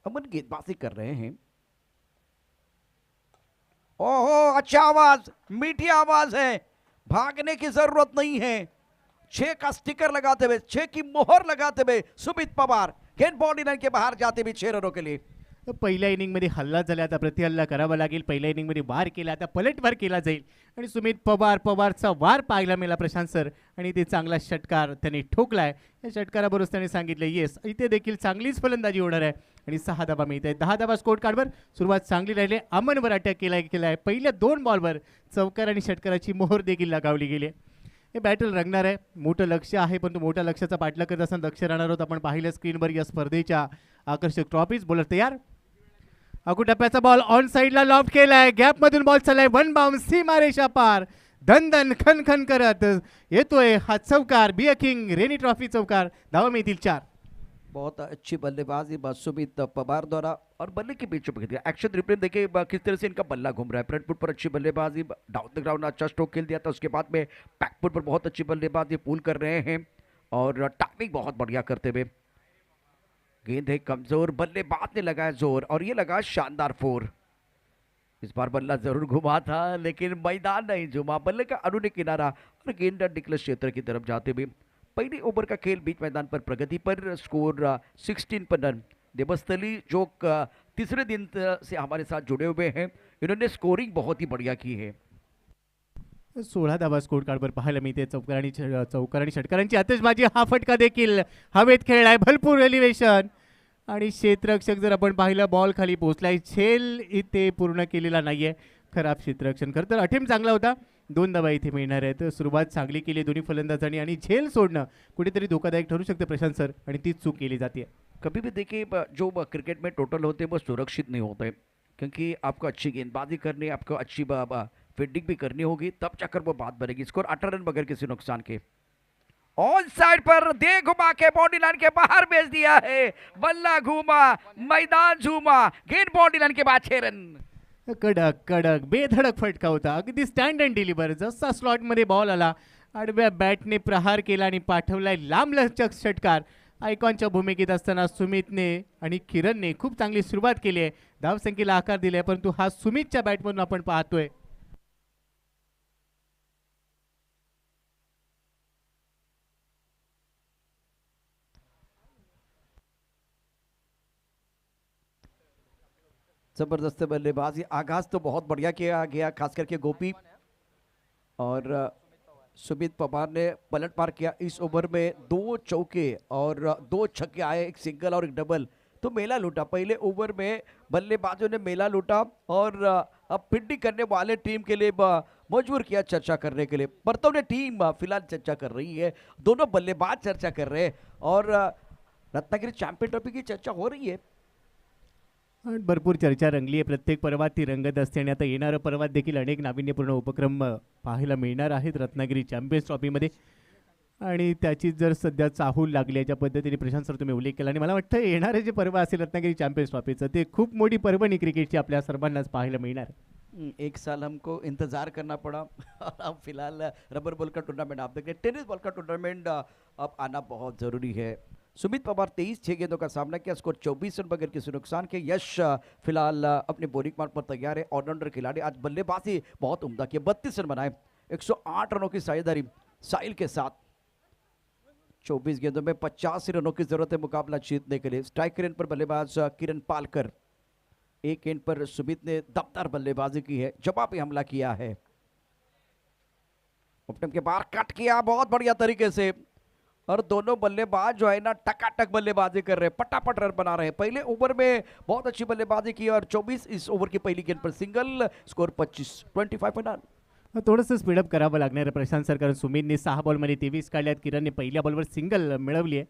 अमन गेंदबाजी कर रहे हैं. ओहो, अच्छा आवाज, मीठी आवाज है, भागने की जरूरत नहीं है. 6 का स्टिकर लगाते हुए, 6 की मोहर लगाते हुए सुमित पवार गेंद बॉडी लाइन के बाहर जाते हुए 6 रनों के लिए. पहिल्या इनिंगमध्ये हल्ला झाला, आता प्रतिहल्ला करावा लागेल. पहिल्या इनिंगमध्ये वार केला, आता पलटवार केला जाईल आणि सुमित पवारचा वार पाहायला मिळाला प्रशांत सर, आणि ते चांगला षटकार त्याने ठोकलाय. या षटकाराबरोबर त्याने सांगितलं येस, इथे देखील चांगलीच फलंदाजी होणार आहे आणि 6 धावा मिळत आहेत. 10 धावा स्कोर कार्डवर सुरुवात चांगली राहिली. अमनवर अटॅक केलाय. पहिल्या 2 बॉलवर चौकार आणि षटकाराची मोहर देखील लगावली गेली. हे बॅटल रंगणार आहे. मोठं लक्ष आहे, पण तो मोठ्या लक्षाचा पाठलाग करत असताना दक्ष राहणार आहोत. आपण पाहिलं स्क्रीनवर या स्पर्धेच्या आकर्षक ट्रॉफीज. बॉलर तयार. अकुटप्प्याचा बॉल ऑन साईडला लॉफ्ट केलाय. गॅपमधून बॉल चाललाय, वन बाउन्स, सीमारेषा पार, धन धन खन खन करत येतोय हा चौकार. Be a king rainy trophy चौकार. धावा मिळतील 4. बहुत अच्छी बल्लेबाजी सुमित पवार द्वारा और बल्ले के बीच में एक्शन रिप्ले देखिए किस तरह से इनका बल्ला घूम रहा है. फ्रंट फुट पर अच्छी बल्लेबाजी, डाउन द ग्राउंड अच्छा स्ट्रोक खेल दिया था. उसके बाद में बैक फुट पर बहुत अच्छी बल्लेबाजी पुल कर रहे हैं और टाइमिंग बहुत बढ़िया करते हुए. गेंद है कमजोर, बल्लेबाज ने लगाया जोर और ये लगा शानदार 4. इस बार बल्ला जरूर घुमा था लेकिन मैदान नहीं झूमा. बल्ले का अनुने किनारा और गेंद निकले क्षेत्र की तरफ जाते हुए. पहली ओवर का खेल बीच मैदान पर प्रगति पर. स्कोर 16 पर रन. देवस्थली जो तीसरे दिन से हमारे साथ जुड़े हुए हैं, इन्होंने स्कोरिंग बहुत ही बढ़िया की है. 16 धावा स्कोर कार्डवर पाहायला मिळते. चौकार आणि षटकारांची आतषबाजी. हा फटका देखील हवेत खेळलाय, भरपूर एलिव्हेशन, आणि क्षेत्ररक्षक जर आपण पाहिलं बॉल खाली पोहोचलाय. झेल इथे पूर्ण केलेला नाहीये. खराब क्षेत्ररक्षण. खरं तर अटेम्प्ट चांगला होता. 2 धावा इथे मिळणार आहेत. सुरुवात चांगली केली दोन्ही फलंदाजांनी, आणि झेल सोडणं कुठेतरी धोकादायक ठरू शकते प्रशांत सर, आणि तीच चूक केली जाते. कभी भी देखिए जो क्रिकेट में टोटल होते हैं वो सुरक्षित नहीं होते, क्योंकि आपको अच्छी गेंदबाजी करनी, आपको अच्छी फील्डिंग भी करनी होगी, तब जाकर वो बात बनेगी. स्कोर 18 रन बगैर किसी नुकसान के. ऑन साइड पर दे घुमा के बॉडी लाइन के बाहर भेज दिया है. बल्ला घूमा, मैदान झूमा, गेंद बॉडी लाइन के बाद 6 रन. कडक बेधडक फटका होता. अगदी स्टँड अँड डिलिव्हर. जसा स्लॉटमध्ये बॉल आला, आडव्या बॅटने प्रहार केला आणि पाठवलाय लांबलचक षटकार. आयकॉनच्या भूमिकेत असताना सुमितने आणि किरणने खूप चांगली सुरुवात केली आहे. धावसंख्येला आकार दिलाय, परंतु हा सुमितच्या बॅटमधून आपण पाहतोय. जबरदस्त बल्लेबाजी, आगाज तो बहुत बढ़िया किया गया, खास करके गोपी और सुमित पवार ने पलट मार किया। इस ओवर में 2 चौके और 2 छक्के आए, एक सिंगल और एक डबल, तो मेला लूटा। पहले ओवर में बल्लेबाजों ने मेला लूटा और अब फील्डिंग करने वाले टीम के लिए मजबूर किया चर्चा करने के लिए। बर्तौ ने टीम फिलहाल चर्चा कर रही है, दोनों बल्लेबाज चर्चा कर रहे हैं और रत्नागिरी चॅम्पियन ट्रॉफी की चर्चा हो रही है। आणि भरपूर चर्चा रंगली आहे, प्रत्येक पर्वात ती रंगत असते आणि आता येणाऱ्या पर्वात देखील अनेक नाविन्यपूर्ण उपक्रम पाहायला मिळणार आहेत रत्नागिरी चॅम्पियन्स ट्रॉफीमध्ये आणि त्याची जर सध्या चाहूल लागली आहे ज्या पद्धतीने प्रशांत सर तुम्ही उल्लेख केला आणि मला वाटतं येणारे जे पर्व असेल रत्नागिरी चॅम्पियन्स ट्रॉफीचं ते खूप मोठी पर्वणी क्रिकेटची आपल्या सर्वांनाच पाहायला मिळणार आहे। एक साल हमको इंतजार करना पड़ा और अब फिलहाल रबर बॉल का टूर्नामेंट आप देख रहे हैं, टेनिस बॉल का टूर्नामेंट अब आना बहुत ज़रूरी है। सुमित पवार 23 6 गेंदों का सामना किया, स्कोर 24 रन बगैर किसी नुकसान के। यश फिलहाल अपने बोलिंग मार्ग पर तैयार है। ऑलराउंडर खिलाड़ी आज बल्लेबाजी बहुत उम्दा की, 32 रन बनाए, 108 रनों की साझेदारी साहिल के साथ। 24 गेंदों में 85 रनों की जरूरत है मुकाबला जीतने के लिए। स्ट्राइक रेंज पर बल्लेबाज किरण पालकर, एक एंड पर सुमित ने दमदार बल्लेबाजी की है, जवाबी हमला किया है। ओपनर के बाहर कट किया बहुत बढ़िया तरीके से और दोनों बल्लेबाज जो है ना टकाटक बल्लेबाजी कर रहे हैं, पटापट रन बना रहे हैं। पहले ओवर में बहुत अच्छी बल्लेबाजी की और 24 इस ओवर की पहली गेंद पर सिंगल, स्कोर 25 पर रन। थोडंसं स्पीडअप करावं लागणार आहे प्रशांत सर, कारण सुमितने 6 बॉलमध्ये 23 काढल्यात, किरणने पहिल्या बॉलवर सिंगल मिळवली आहे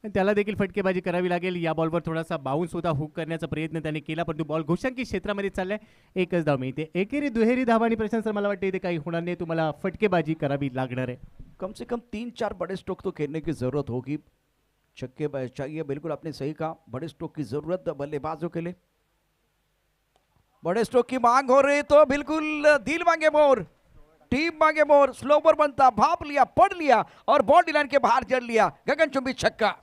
आणि त्याला देखील फटकेबाजी करावी लागेल। या बॉलवर थोडासा बाउन्स होता, हुक करण्याचा प्रयत्न त्याने केला, परंतु बॉल घोषांकी क्षेत्रामध्ये चाललाय, एकच धाव मिळते। एकेरी दुहेरी धावा आणि प्रशांत सर मला वाटतं इथे काही होणार नाही, तुम्हाला फटकेबाजी करावी लागणार आहे। कम से कम 3-4 बड़े स्ट्रोक तो खेलने की जरूरत होगी, छक्के चाहिए, बिल्कुल आपने सही कहा, बड़े स्ट्रोक की जरूरत बल्लेबाजों के लिए। बड़े स्ट्रोक की मांग हो रही तो बिल्कुल दिल मांगे मोर, टीम मांगे मोर, स्लोवर बनता, भाप लिया, पढ़ लिया और बॉडी लाइन के बाहर जड़ लिया, गगनचुंबी छक्का।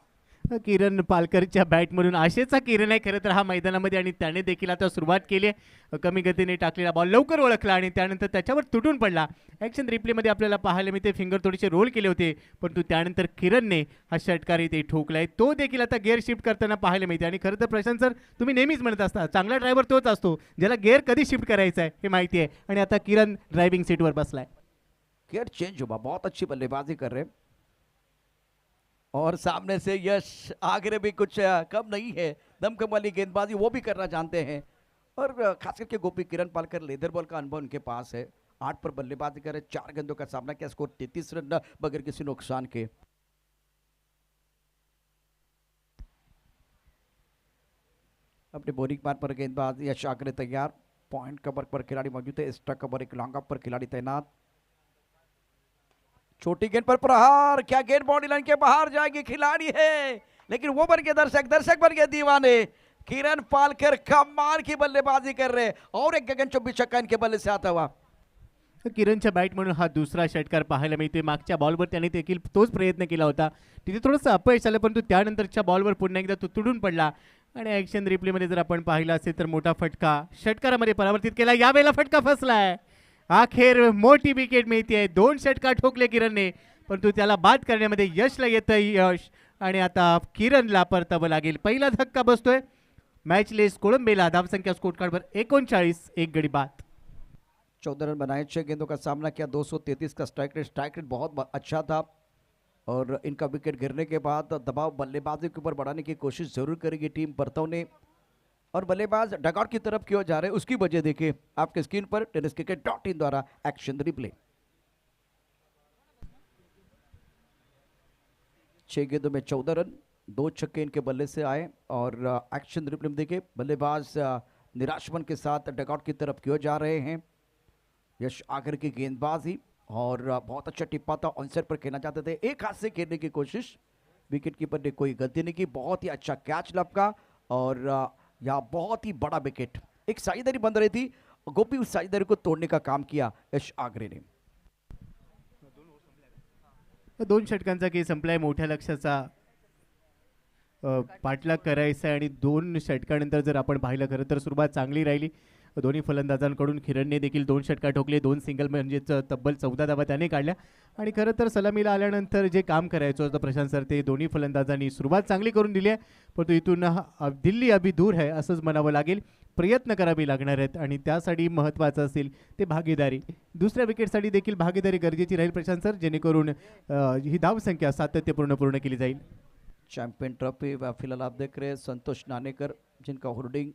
किरण पालकरच्या बॅटमधून आशेचा किरण आहे खरं तर हा मैदानामध्ये आणि त्याने देखील आता सुरुवात केली आहे। कमी गतीने टाकलेला बॉल लवकर ओळखला आणि त्यानंतर त्याच्यावर तुटून पडला। ॲक्शन रिप्लेमध्ये आपल्याला पाहायला मिळते फिंगर थोडेसे रोल केले होते, परंतु त्यानंतर किरणने हा षटकार इथे ठोकलाय, तो देखील आता गिअर शिफ्ट करताना पाहायला मिळते। आणि खरं तर प्रशांत सर तुम्ही नेहमीच म्हणत असता चांगला ड्रायव्हर तोच असतो ज्याला गिअर कधी शिफ्ट करायचा आहे हे माहिती आहे आणि आता किरण ड्रायव्हिंग सीटवर बसलाय। गियर चेंज हुआ, बहुत अच्छी बल्लेबाजी कर रहे हैं और सामने से यश आगरे भी कुछ कम नहीं है, दमकम वाली गेंदबाजी वो भी करना जानते हैं और खास करके गोपी किरण पालकर लेदर बॉल का अनुभव उनके पास है। 8 पर बल्लेबाजी कर रहे, 4 गेंदों का सामना किया, स्कोर 33 रन बगैर किसी नुकसान के। अपने बोलिंग मार्ग पर गेंदबाज यश आगरे तैयार, पॉइंट कवर पर खिलाड़ी मौजूद है, एक्स्ट्रा कवर एक लॉन्ग ऑफ पर खिलाड़ी तैनात। छोटी गेंद पर प्रहार, क्या गेंद बॉडी लाइन के बाहर जाएगी, खिलाड़ी है लेकिन वो बन गए दर्शक, दर्शक बन गए दीवाने। किरण पालकर कमाल की बल्लेबाजी कर रहे और एक गगनचुंबी छक्का इनके बल्ले से आता हुआ। किरणच्या बॅट म्हणून हा दुसरा षटकार पाहायला मिळते। मागच्या बॉलवर त्याने देखील तोच प्रयत्न केला होता, तिथे थोडंसं अपयश आलं, परंतु त्यानंतरच्या बॉलवर पुन्हा एकदा तो तुडून पडला आणि ॲक्शन रिप्लेमध्ये जर आपण पाहिलं असेल तर मोठा फटका षटकारामध्ये परावर्तित केला, यावेळेला फटका फसलाय। अखेर मोठी विकेट मिळते, 2 षटकार ठोकले किरणने, परंतु त्याला बाद करण्यामध्ये यशला येतं यश आणि आता किरणला परतावं लागेल। पहिला धक्का बसतोय मॅचलेस कोळंबेला, धावसंख्या स्कोर कार्डवर 39, एक गडी बाद। 14 रन बनाए, 6 गेंदों का सामना किया, 233 का स्ट्राइक रेट बहुत अच्छा था और इनका विकेट गिरने के बाद दबाव बल्लेबाजी के ऊपर बढ़ाने की कोशिश जरूर करेगी टीम बर्तौ ने और बल्लेबाज डगआउट की तरफ क्यों जा रहे हैं उसकी वजह देखिए आपके स्क्रीन पर tenniscricket.in द्वारा एक्शन रिप्ले। 6 गेंदों में 14 रन, 2 छक्के इनके बल्ले से आए और एक्शन रिप्ले में देखिए बल्लेबाज निराशमन के साथ डगआउट की तरफ क्यों जा रहे हैं। यश आगर की गेंदबाजी और बहुत अच्छा टिप्पा था, ऑनसेट पर खेलना चाहते थे, एक हाथ से खेलने की कोशिश, विकेट कीपर ने कोई गलती नहीं की, बहुत ही अच्छा कैच लपका और यह बहुत ही बड़ा विकेट, एक साझेदारी बन रही थी, गोपी उस साझेदारी को तोड़ने का काम किया यश आगरे ने। 2 षटकांचा खेळ संपलाय, मोठ्या लक्ष्याचा पाठलाग करायचा आहे आणि 2 षटकानंतर जर आपण पाहिलं खरं तर सुरुवात चांगली राहिली दोन्ही फलंदाजांकडून किरणने देखील 2 षटकार ठोकले, 2 सिंगल म्हणजेच तब्बल 14 धावा त्याने काढल्या. आणि खरं तर सलामीला आल्यानंतर जे काम करायचं होतं प्रशांत सर ते दोन्ही फलंदाजांनी सुरुवात चांगली करून दिली आहे, परंतु इथून दिल्ली अभी दूर आहे असंच म्हणावं लागेल. प्रयत्न करावे लागणार आहेत आणि त्यासाठी महत्त्वाचं असेल ते भागीदारी. दुसऱ्या विकेटसाठी देखील भागीदारी गरजेची राहील प्रशांत सर, जेणेकरून ही धावसंख्या सातत्यपूर्ण पूर्ण केली जाईल. चैंपियन ट्रॉफी फिलहाल आप देख रहे हैं संतोष नानेकर, जिनका होर्डिंग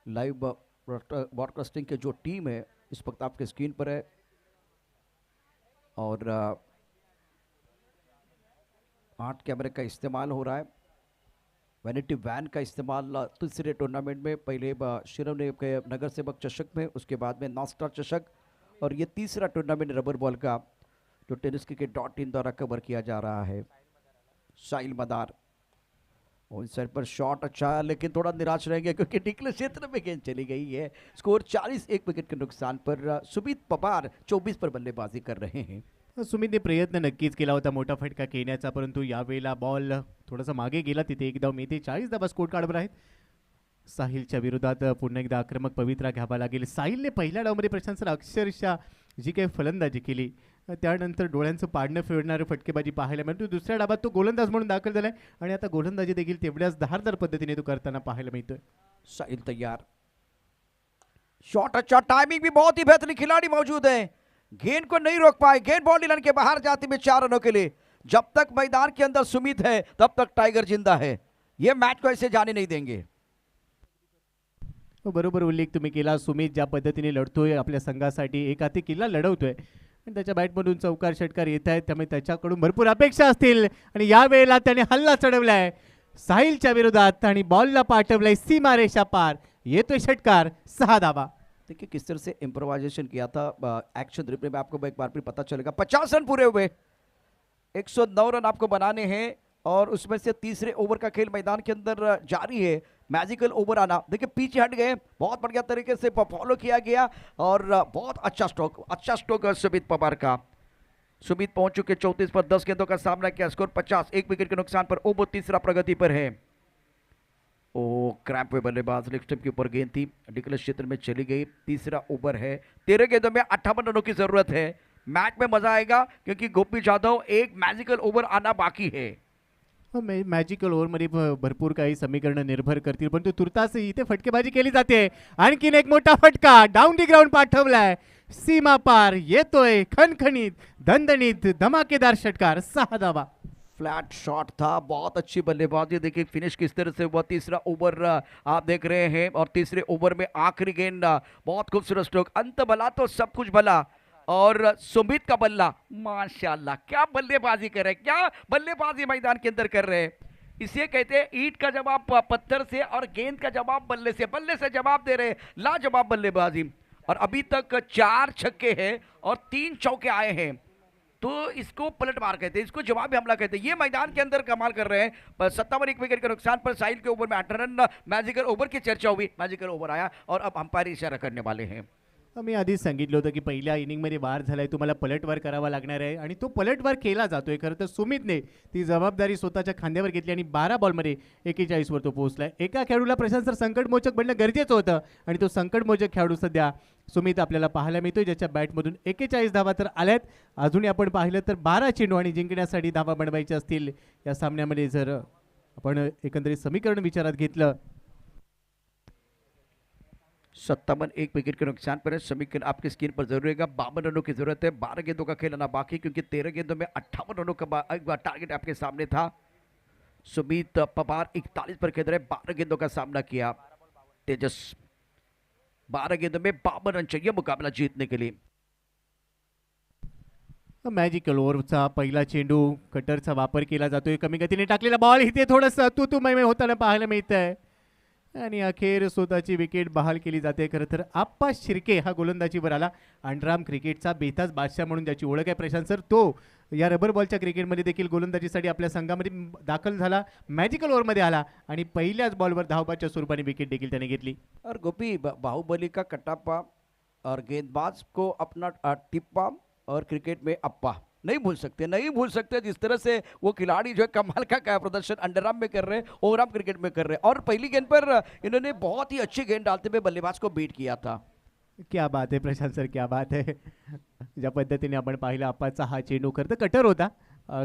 लाइव ब्रॉडकास्टिंग की जो टीम है इस वक्त आपके स्क्रीन पर है. और 8 कैमरे का इस्तेमाल हो रहा है. वैनिटी वैन का इस्तेमाल तीसरे टूर्नामेंट में, पहले शिरोमणि के नगर सेवक चषक में, उसके बाद में नॉस्टार चषक, और ये तीसरा टूर्नामेंट रबर बॉल का जो टेनिस क्रिकेट .in द्वारा कवर किया जा रहा है. साहिल मदार और इस साइड पर शॉट अच्छा है, लेकिन थोड़ा निराश रहेंगे क्योंकि निकले क्षेत्र में गेंद चली गई है. स्कोर 40, 1 विकेट के नुकसान पर सुमित पवार 24 पर बल्लेबाजी कर रहे हैं. सुमितने प्रयत्न नक्कीच केला होता मोठा फटका खेळण्याचा, परंतु यावेळेला बॉल थोडासा मागे गेला. तिथे एक धाव मिळते. 40 धावा स्कोर कार्डवर आहेत. साहिलच्या विरोधात पुन्हा एकदा आक्रमक पवित्रा घ्यावा लागेल. साहिलने पहिल्या डावमध्ये प्रशांत सर अक्षरशः जी काही फलंदाजी केली त्यानंतर डोळ्यांचं पाडणं फिरणारं फटकेबाजी पाहायला मिळतो. दुसऱ्या डावात तो गोलंदाज म्हणून दाखल झालाय आणि आता गोलंदाजी देखील तेवढ्याच धारदार पद्धतीने तो करताना पाहायला मिळतोय. साहिल तैयार. शॉट अच्छा, टाइमिंग भी बहुत ही बेहतरीन, खिलाड़ी मौजूद है, गेंद को नहीं रोक पाए. गेंद बाउंड्री लाइन के बाहर जाते हुए 4 रनों के लिए. जब तक मैदान के अंदर सुमित है तब तक टाइगर जिंदा है. ये मैच को ऐसे जाने नहीं देंगे. बरोबर उल्लेख तुम्ही केला. सुमित ज्या पद्धतीने लढतोय आपल्या संघासाठी, एक हाती किल्ला लढवतोय आणि त्याच्या बॅटमधून चौकार षटकार येत आहेत, त्यामुळे त्याच्याकडून भरपूर अपेक्षा असतील. आणि यावेळेला त्याने हल्ला चढवलाय साहिलच्या विरोधात आणि बॉलला पाठवलाय सीमारेषा पार. येतोय षटकार, 6 धावा. देखिए किस तरह से इम्प्रोवाइजेशन किया था. एक्शन रिप्ले में आपको एक बार फिर पता चलेगा. 50 रन पूरे हुए, 109 रन आपको बनाने हैं और उसमें से तीसरे ओवर का खेल मैदान के अंदर जारी है. मैजिकल ओवर आना, देखिए पीछे हट गए, बहुत बढ़िया तरीके से फॉलो किया गया और बहुत अच्छा स्ट्रोक सुमित पवार का. सुमित पहुंच चुके 34 पर 10 गेंदों का सामना किया. स्कोर 50, 1 विकेट के नुकसान पर. ओवर तीसरा प्रगति पर है. ओ क्रैम्प पे बल्लेबाज, लेग स्टंप के ऊपर गेंद थी, डिक्लेस क्षेत्र में चली गई. तीसरा ओवर है, 13 गेंदों में 58 रनों की जरूरत है. मैच में मजा आएगा क्योंकि गोपी जाधव एक मैजिकल ओव्हर आना बाकी है. मॅजिकल ओव्हरमध्ये भरपूर काही समीकरणं निर्भर करतील, परंतु तुर्तास इथे फटकेबाजी केली जाते. आणखीन एक मोठा फटका डाऊन दी ग्राउंड पाठवलाय, सीमा पार. येतोय खणखणीत, दणदणीत, धमाकेदार षटकार, 6 धावा. फ्लैट शॉट था, बहुत अच्छी बल्लेबाजी. देखिए फिनिश किस तरह से हुआ. तीसरा ओवर आप देख रहे हैं और तीसरे ओवर में आखिरी गेंद, बहुत खूबसूरत स्ट्रोक. अंत भला तो सब कुछ भला. और सुमित का बल्ला, माशाल्लाह क्या बल्लेबाजी कर रहे हैं, क्या बल्लेबाजी मैदान के अंदर कर रहे हैं. इसे कहते हैं ईंट का जवाब पत्थर से और गेंद का जवाब बल्ले से जवाब दे रहे हैं. लाजवाब बल्लेबाजी. और अभी तक 4 छक्के हैं और 3 चौके आए हैं, तो इसको पलटवार कहते हैं, इसको जवाबी हमला कहते हैं. ये मैदान के अंदर कमाल कर रहे हैं. 57, 1 विकेट के नुकसान पर. साहिल के ओवर में 8 रन. मैजिकल ओवर की चर्चा हुई, मैजिकल ओवर आया और अब अंपायर इशारा करने वाले हैं. मी आधीच सांगितलं होतं की पहिल्या इनिंगमध्ये वार झालाय, तुम्हाला पलटवार करावा लागणार आहे आणि तो पलटवार केला जातोय. खरं तर सुमितने ती जबाबदारी स्वतःच्या खांद्यावर घेतली आणि 12 बॉलमध्ये 41 वर तो पोहोचलाय. एका खेळाडूला प्रशांत सर संकटमोचक बनणं गरजेचं होतं आणि तो संकटमोचक खेळाडू सध्या सुमित आपल्याला पाहायला मिळतोय, ज्याच्या बॅटमधून 41 धावा तर आल्यात. अजूनही आपण पाहिलं तर 12 चेंडू आणि जिंकण्यासाठी धावा बनवायच्या असतील या सामन्यामध्ये. जर आपण एकंदरीत समीकरण विचारात घेतलं, 57, 1 विकेट के नुकसान पर है. समीकरण आपकी स्क्रीन पर जरूर रहेगा. 52 रनों की जरूरत है. 12 गेंदों का खेल आना बाकी, क्योंकि 13 गेंदों में 58 रनों का टारगेट आपके सामने था. सुमित पवार 41 पर खेल रहे. 12 गेंदों का सामना किया तेजस. 12 गेंदों में 52 रन चाहिए मुकाबला जीतने के लिए. मॅजिकल ओव्हरचा पहिला चेंडू, कटरचा वापर केला जातोय. कमी गतीने टाकलेला बॉल इथे थोडंसं तू होताना पाहायला मिळत आहे आणि अखेर स्वतःची विकेट बहाल केली जाते. खरं तर आप्पा शिर्के हा गोलंदाजीवर आला. अंडराम क्रिकेटचा बेताज बादशाह म्हणून ज्याची ओळख आहे प्रशांत सर, तो या रबर बॉलच्या क्रिकेटमध्ये देखील गोलंदाजीसाठी आपल्या संघामध्ये दाखल झाला. मॅजिकल ओव्हरमध्ये आला आणि पहिल्याच बॉलवर धावबाच्या स्वरूपाने विकेट देखील त्याने घेतली. और गोपी बाहुबली का कटापा और गेंदबाज को अपना टिप्पा और क्रिकेट में अप्पा, नहीं भूल सकते जिस तरह से वो खिलाड़ी जो है कमाल का प्रदर्शन अंडरआर्म में कर रहे हैं, ओवरआर्म क्रिकेट में कर रहे हैं, और पहली गेंद पर इन्होंने बहुत ही अच्छी गेंद डालते हुए बल्लेबाज को बीट किया था। क्या बात आहे प्रशांत सर, क्या बात आहे. ज्या पद्धतीने आपण पाहिलं आप्पाचा हा चेंडू खरं तर कटर होता,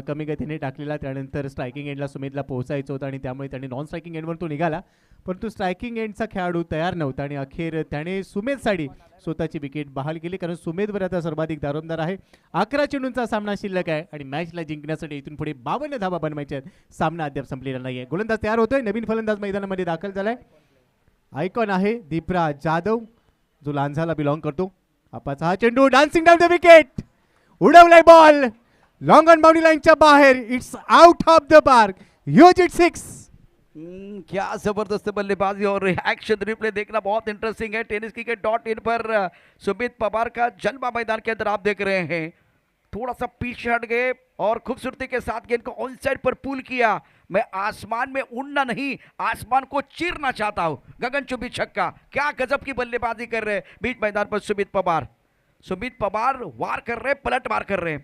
कमी गतीने टाकलेला. त्यानंतर स्ट्रायकिंग एंडला सुमितला पोहोचायचं होतं आणि त्यामुळे त्याने नॉन स्ट्रायकिंग एंडवर तो निघाला, परंतु स्ट्रायकिंग एंडचा खेळाडू तयार नव्हता आणि अखेर त्याने सुमेधसाठी स्वतःची विकेट बहाल केली, कारण सुमेधवर आता सर्वाधिक दारोमदार आहे. 11 चेंडूंचा सामना शिल्लक आहे आणि मॅचला जिंकण्यासाठी इथून पुढे 52 धावा बनवायच्या आहेत. सामना अद्याप संपलेला नाही आहे. गोलंदाज तयार होतोय, नवीन फलंदाज मैदानामध्ये दाखल झालाय. आयकॉन आहे दीपराज जाधव, जो लांझाला बिलॉंग करतो. आपाचा हा चेंडू डान्सिंग डाऊन द विकेट, उडवलाय बॉल लॉंग ऑन बाउंड्री लाईनच्या बाहेर. It's out of the park. Huge it 6. क्या जबरदस्त बल्लेबाजी और एक्शन रिप्ले देखना बहुत इंटरेस्टिंग है. टेनिस क्रिकेट .in पर सुमित पवार का जलवा मैदान के अंदर आप देख रहे हैं. थोड़ा सा पीछे हट गए और खूबसूरती के साथ गेंद को ऑन साइड पर पुल किया. मैं आसमान में उड़ना नहीं, आसमान को चीरना चाहता हूं. गगनचुंबी छक्का, क्या गजब की बल्लेबाजी कर रहे हैं बीच मैदान पर सुमित पवार. सुमित पवार वार कर रहे, पलट वार कर रहे.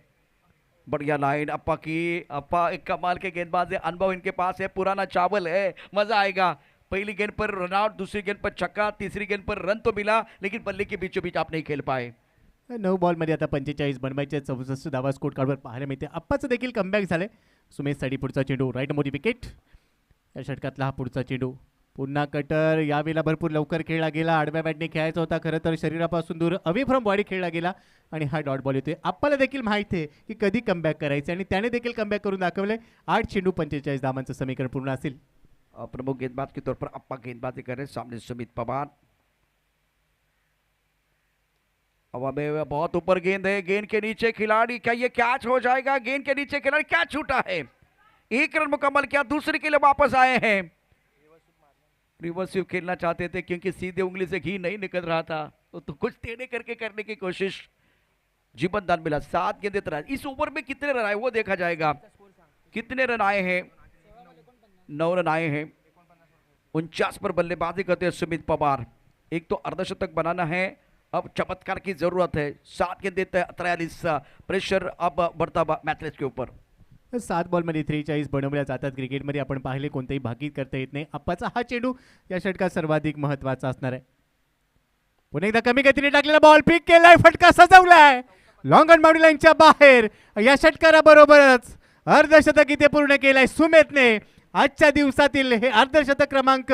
बढ़िया लाइन अप्पा की. अप्पा एक कमाल के गेंदबाज है, अनुभव इनके पास है, पुराना चावल है, मजा आएगा. पहली गेंद पर रन आउट, दूसरी गेंद पर छक्का, तीसरी गेंद पर रन तो मिला, लेकिन बल्ले के बीचों बीच आप नहीं खेल पाए. 9 बॉलमध्ये आता 45 बनवायचे, 64 धावा स्कोर कार्डवर पाहायला मिळते. आप्पाचं देखील कमबॅक झालंय. सुमेधसाठी पुढचा चेंडू राईट मोठी विकेट. या षटकातला हा पुढचा चेंडू पुन्हा कटर. यावेळेला भरपूर लवकर खेळला गेला, आडव्या बॅटने खेळायचा होता, खरं तर शरीरापासून दूर अवे फ्रॉम बॉडी खेळला गेला आणि हा डॉट बॉल येतोय. आप्पाला देखील माहिती आहे की कधी कमबॅक करायचं आणि त्याने देखील कमबॅक करून दाखवलंय. 8 चेंडू 45 धावांचं समीकरण पूर्ण असेल. प्रमुख गेंदबाज के तौर पर अप्पा गेंदबाजी कर रहे हैं. सामने सुमित पवार. हवा में बहुत ऊपर गेंद है, गेंद के नीचे खिलाड़ी, क्या ये कैच हो जाएगा? गेंद के नीचे खिलाड़ी, कैच छूटा है. 1 रन मुकम्मल किया, दूसरे के लिए वापस आए हैं. रिवर्स स्वीप खेलना चाहते थे क्योंकि सीधे उंगली से घी नहीं निकल रहा था, तो कुछ टेढ़े करके करने की कोशिश. जीवन दान मिला. 7 गेंदें तैयार. इस ओवर में कितने रन आए वो देखा जाएगा. कितने रन आए हैं? 9 रन आए हैं. 49 पर बल्लेबाजी करते हैं सुमित पवार. एक तो अर्धशतक बनाना है, अब चमत्कार की जरूरत है. 7 गेंदें 43. प्रेशर अब बढ़ता मैथलेस के ऊपर. 7 बॉलमध्ये 43 बनवल्या जातात. क्रिकेटमध्ये आपण पाहिले कोणतेही भाकीत करता येत नाही. आप्पाचा हा चेंडू या षटकात सर्वाधिक महत्त्वाचा असणार आहे. पुन्हा एकदा कमी गतीने टाकलेला बॉल पिक केलाय, फटका सजवलाय लॉंग ऑन बाउंड्री लाईनच्या बाहेर. या षटकाराबरोबरच अर्धशतक इथे पूर्ण केलंय सुमेधने. आजच्या दिवसातील हे अर्धशतक क्रमांक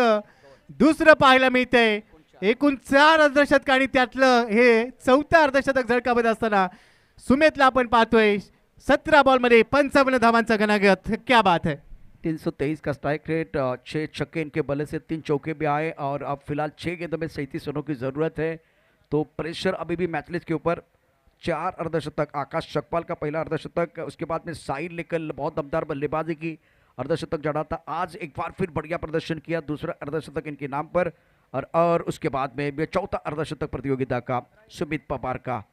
दुसरं पाहायला मिळतंय. एकूण 4 अर्धशतक आणि त्यातलं हे 4थं अर्धशतक झळकावत असताना सुमेधला आपण पाहतोय. 17 बॉलमध्ये 55 धावांचा घनागत. क्या बात है. 323 का स्ट्राइक रेट, 6 छक्के इनके बल्ले से, 3 चौके भी आए और अब फिलहाल 6 गेंदों में 37 रनों की जरूरत है. तो प्रेशर अभी भी मैचलिस्ट के ऊपर. 4 अर्धशतक, आकाश चकपाल का पहला अर्धशतक, उसके बाद में साहिल ने कल बहुत दमदार बल्लेबाजी की, अर्धशतक जड़ा था. आज एक बार फिर बढ़िया प्रदर्शन किया, दूसरा अर्धशतक इनके नाम पर. और उसके बाद में 4था अर्धशतक प्रतियोगिता का सुमित पवार का.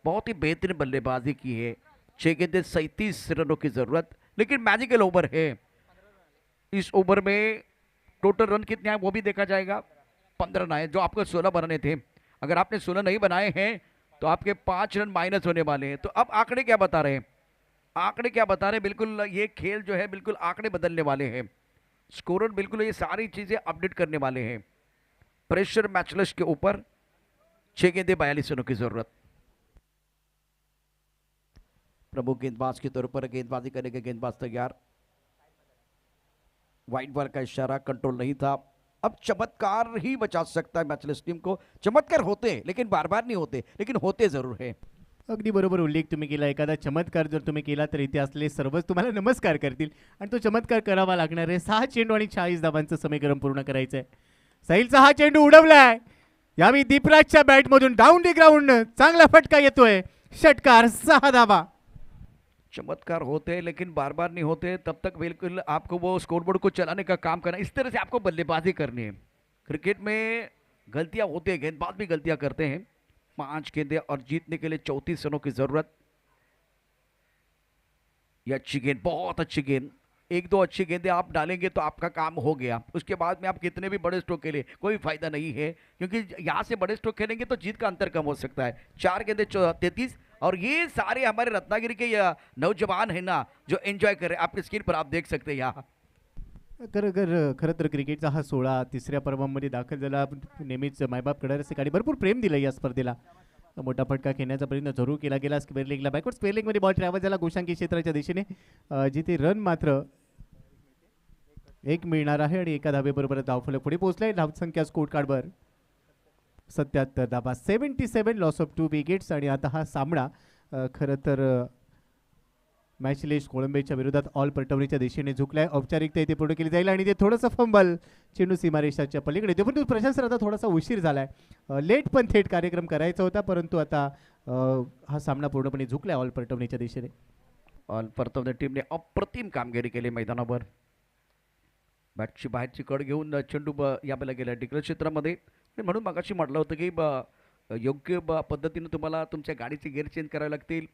बहुत ही बेहतरीन बल्लेबाजी की है. 6 गेंदें 37 रनों की जरूरत, लेकिन मैजिकल ओवर है. इस ओवर में टोटल रन कितने हैं वो भी देखा जाएगा. 15 रन आए, जो आपको 16 बनाने थे. अगर आपने 16 नहीं बनाए हैं तो आपके 5 रन माइनस होने वाले हैं. तो अब आंकड़े क्या बता रहे हैं? आंकड़े क्या बता रहे हैं? बिल्कुल ये खेल जो है बिल्कुल आंकड़े बदलने वाले हैं. स्कोरर बिल्कुल ये सारी चीजें अपडेट करने वाले हैं. प्रेशर मैचलेस के ऊपर 6 गेंदें 42 रनों की जरूरत. प्रमुख गेंदबाज के तौर पर गेंदबाजी करने के गेंदबाज तैयार. वाइट बॉल का इशारा, कंट्रोल नहीं था. अब चमत्कार ही बचा सकता है मैचलेस टीम को. चमत्कार होते हैं लेकिन बार बार नहीं होते, लेकिन होते जरूर है. अगदी बरोबर उल्लेख तुम्ही केला. एखादा चमत्कार जर तुम्ही केला तर इथे असले सर्वच तुम्हाला नमस्कार करतील आणि तो चमत्कार करावा लागणार आहे. 6 चेंडू आणि 40 धावांचं समीकरण पूर्ण करायचं आहे. साहिलचा हा चेंडू उडवलाय. यावेळी दीपराजच्या बॅटमधून डाऊन दी ग्राउंड चांगला फटका येतोय. षटकार, 6 धावा. चमत्कार होते हैं लेकिन बार बार नहीं होते. तब तक बिल्कुल आपको वो स्कोरबोर्ड को चलाने का काम करना, इस तरह से आपको बल्लेबाजी करनी है. क्रिकेट में गलतियां होती है, गेंदबाज भी गलतियां करते हैं. 5 गेंदें और जीतने के लिए 34 रनों की जरूरत. ये अच्छी गेंद, बहुत अच्छी गेंद. 1-2 अच्छी गेंदें आप डालेंगे तो आपका काम हो गया. उसके बाद में आप कितने भी बड़े स्ट्रोक खेले कोई फायदा नहीं है, क्योंकि यहाँ से बड़े स्ट्रोक खेलेंगे तो जीत का अंतर कम हो सकता है. 4 गेंदें 33 और ये सारे हमारे रत्नागिरी के नौजवान हैं ना जो एंजॉय कर रहे हैं, आपकी स्क्रीन पर आप देख सकते हैं यहाँ. खरं तर क्रिकेटचा हा सोहळा तिसऱ्या पर्वामध्ये दाखल झाला. नेहमीच मायबाप कडारसिकांनी भरपूर प्रेम दिलं या स्पर्धेला. मोठा फटका खेळण्याचा प्रयत्न जरूर केला गेला. स्क्वेअर लेगला बॅकवर्ड स्क्वेअर लेगमध्ये बॉल ट्रॅव्हल झाला गोशांकी क्षेत्राच्या दिशेने, जिथे रन मात्र एक मिळणार आहे आणि एका धावेबरोबर धावफलक पुढे पोहोचलाय. धावसंख्या स्कोर कार्डवर 77 धावा, 77 लॉस ऑफ 2 विकेट्स. आणि आता हा सामना खरं तर मॅचलेस कोळंबेच्या विरोधात ऑल परटवणीच्या दिशेने झुकलाय. औपचारिकता इथे पूर्ण केली जाईल आणि ते थोडंसं फंबल चेंडू सीमारेषाच्या पलीकडे येतो. पण प्रशांत सर आता थोडासा उशीर झालाय. लेट पण थेट कार्यक्रम करायचा होता, परंतु आता हा सामना पूर्णपणे झुकलाय ऑल परटवणीच्या दिशेने. ऑल परतवणे टीमने अप्रतिम कामगिरी केली मैदानावर. बॅटची बाहेरची कड घेऊन चेंडू यावेळेला गेला डिक्लेअर क्षेत्रामध्ये. आणि म्हणून मगाशी म्हटलं होतं की योग्य पद्धतीनं तुम्हाला तुमच्या गाडीचे गेअर चेंज करावे लागतील.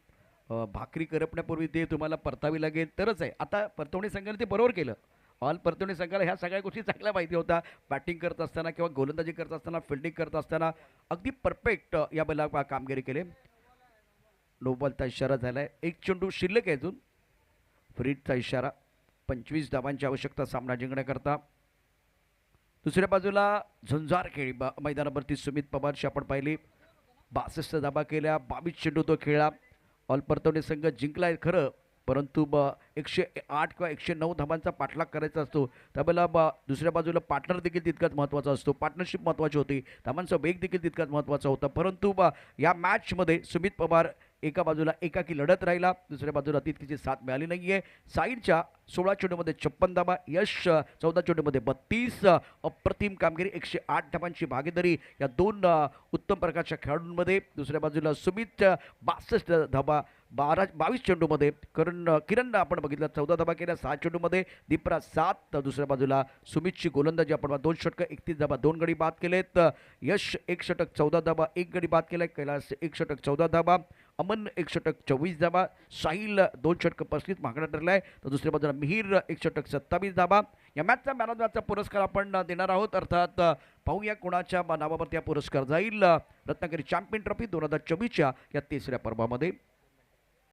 भाकरी करपण्यापूर्वी ते तुम्हाला परतावी लागेल तरच आहे. आता परतवणी संघाने ते बरोबर केलं. ऑल परतवणी संघाला ह्या सगळ्या गोष्टी चांगल्या माहिती होता. बॅटिंग करत असताना किंवा गोलंदाजी करत असताना, फिल्डिंग करत असताना अगदी परफेक्ट यावेळेला कामगिरी केली. नो बॉलचा इशारा झाला आहे. एक चेंडू शिल्लक आहे अजून. फ्रीजचा इशारा. 25 धावांची आवश्यकता सामना जिंकण्याकरता. दुसऱ्या बाजूला झुंजार खेळी मैदानावरती सुमित पवारशी आपण पाहिली. 62 धाबा केल्या, 22 चेंडू तो खेळला. ऑल परतवणे संघ जिंकलाय खरं, परंतु 108 किंवा 109 धाबांचा पाठलाग करायचा असतो. त्यावेळेला दुसऱ्या बाजूला पार्टनर देखील तितकाच महत्त्वाचा असतो. पार्टनरशिप महत्त्वाची होती, धाबांचा वेग देखील तितकाच महत्त्वाचा होता. परंतु या मॅचमध्ये सुमित पवार एका बाजूला एकाकी लढत राहिला, दुसऱ्या बाजूला तितकीची साथ मिळाली नाही आहे. साईडच्या 16 चेंडूमध्ये 56 धाबा, यश 14 चेंडूमध्ये 32. अप्रतिम कामगिरी, 108 धाबांची भागीदारी या दोन उत्तम प्रकारच्या खेळाडूंमध्ये. दुसऱ्या बाजूला सुमित 62 धाबा 22 चेंडूमध्ये. किरण आपण बघितलं 14 धाबा केल्या 6 चेंडूमध्ये. दीपरा 7. दुसऱ्या बाजूला सुमितची गोलंदाजी आपण 2 षटकं 31 धाबा 2 गडी बाद केलेत. यश 1 षटक 14 धाबा 1 गडी बाद केलाय. कैलास 1 षटक 14 धाबा, अमन 1 षटक 24 धाबा, साहिल 2 षटक 35 मागणा ठरलाय. तर दुसऱ्या बाजूला मिहीर 1 षटक 27 धाबा. या मॅचचा मॅन ऑफ द मॅचचा पुरस्कार आपण देणार आहोत. अर्थात पाहूया कोणाच्या नावावरती हा पुरस्कार जाईल. रत्नागिरी चॅम्पियन ट्रॉफी 2024च्या या तिसऱ्या पर्वामध्ये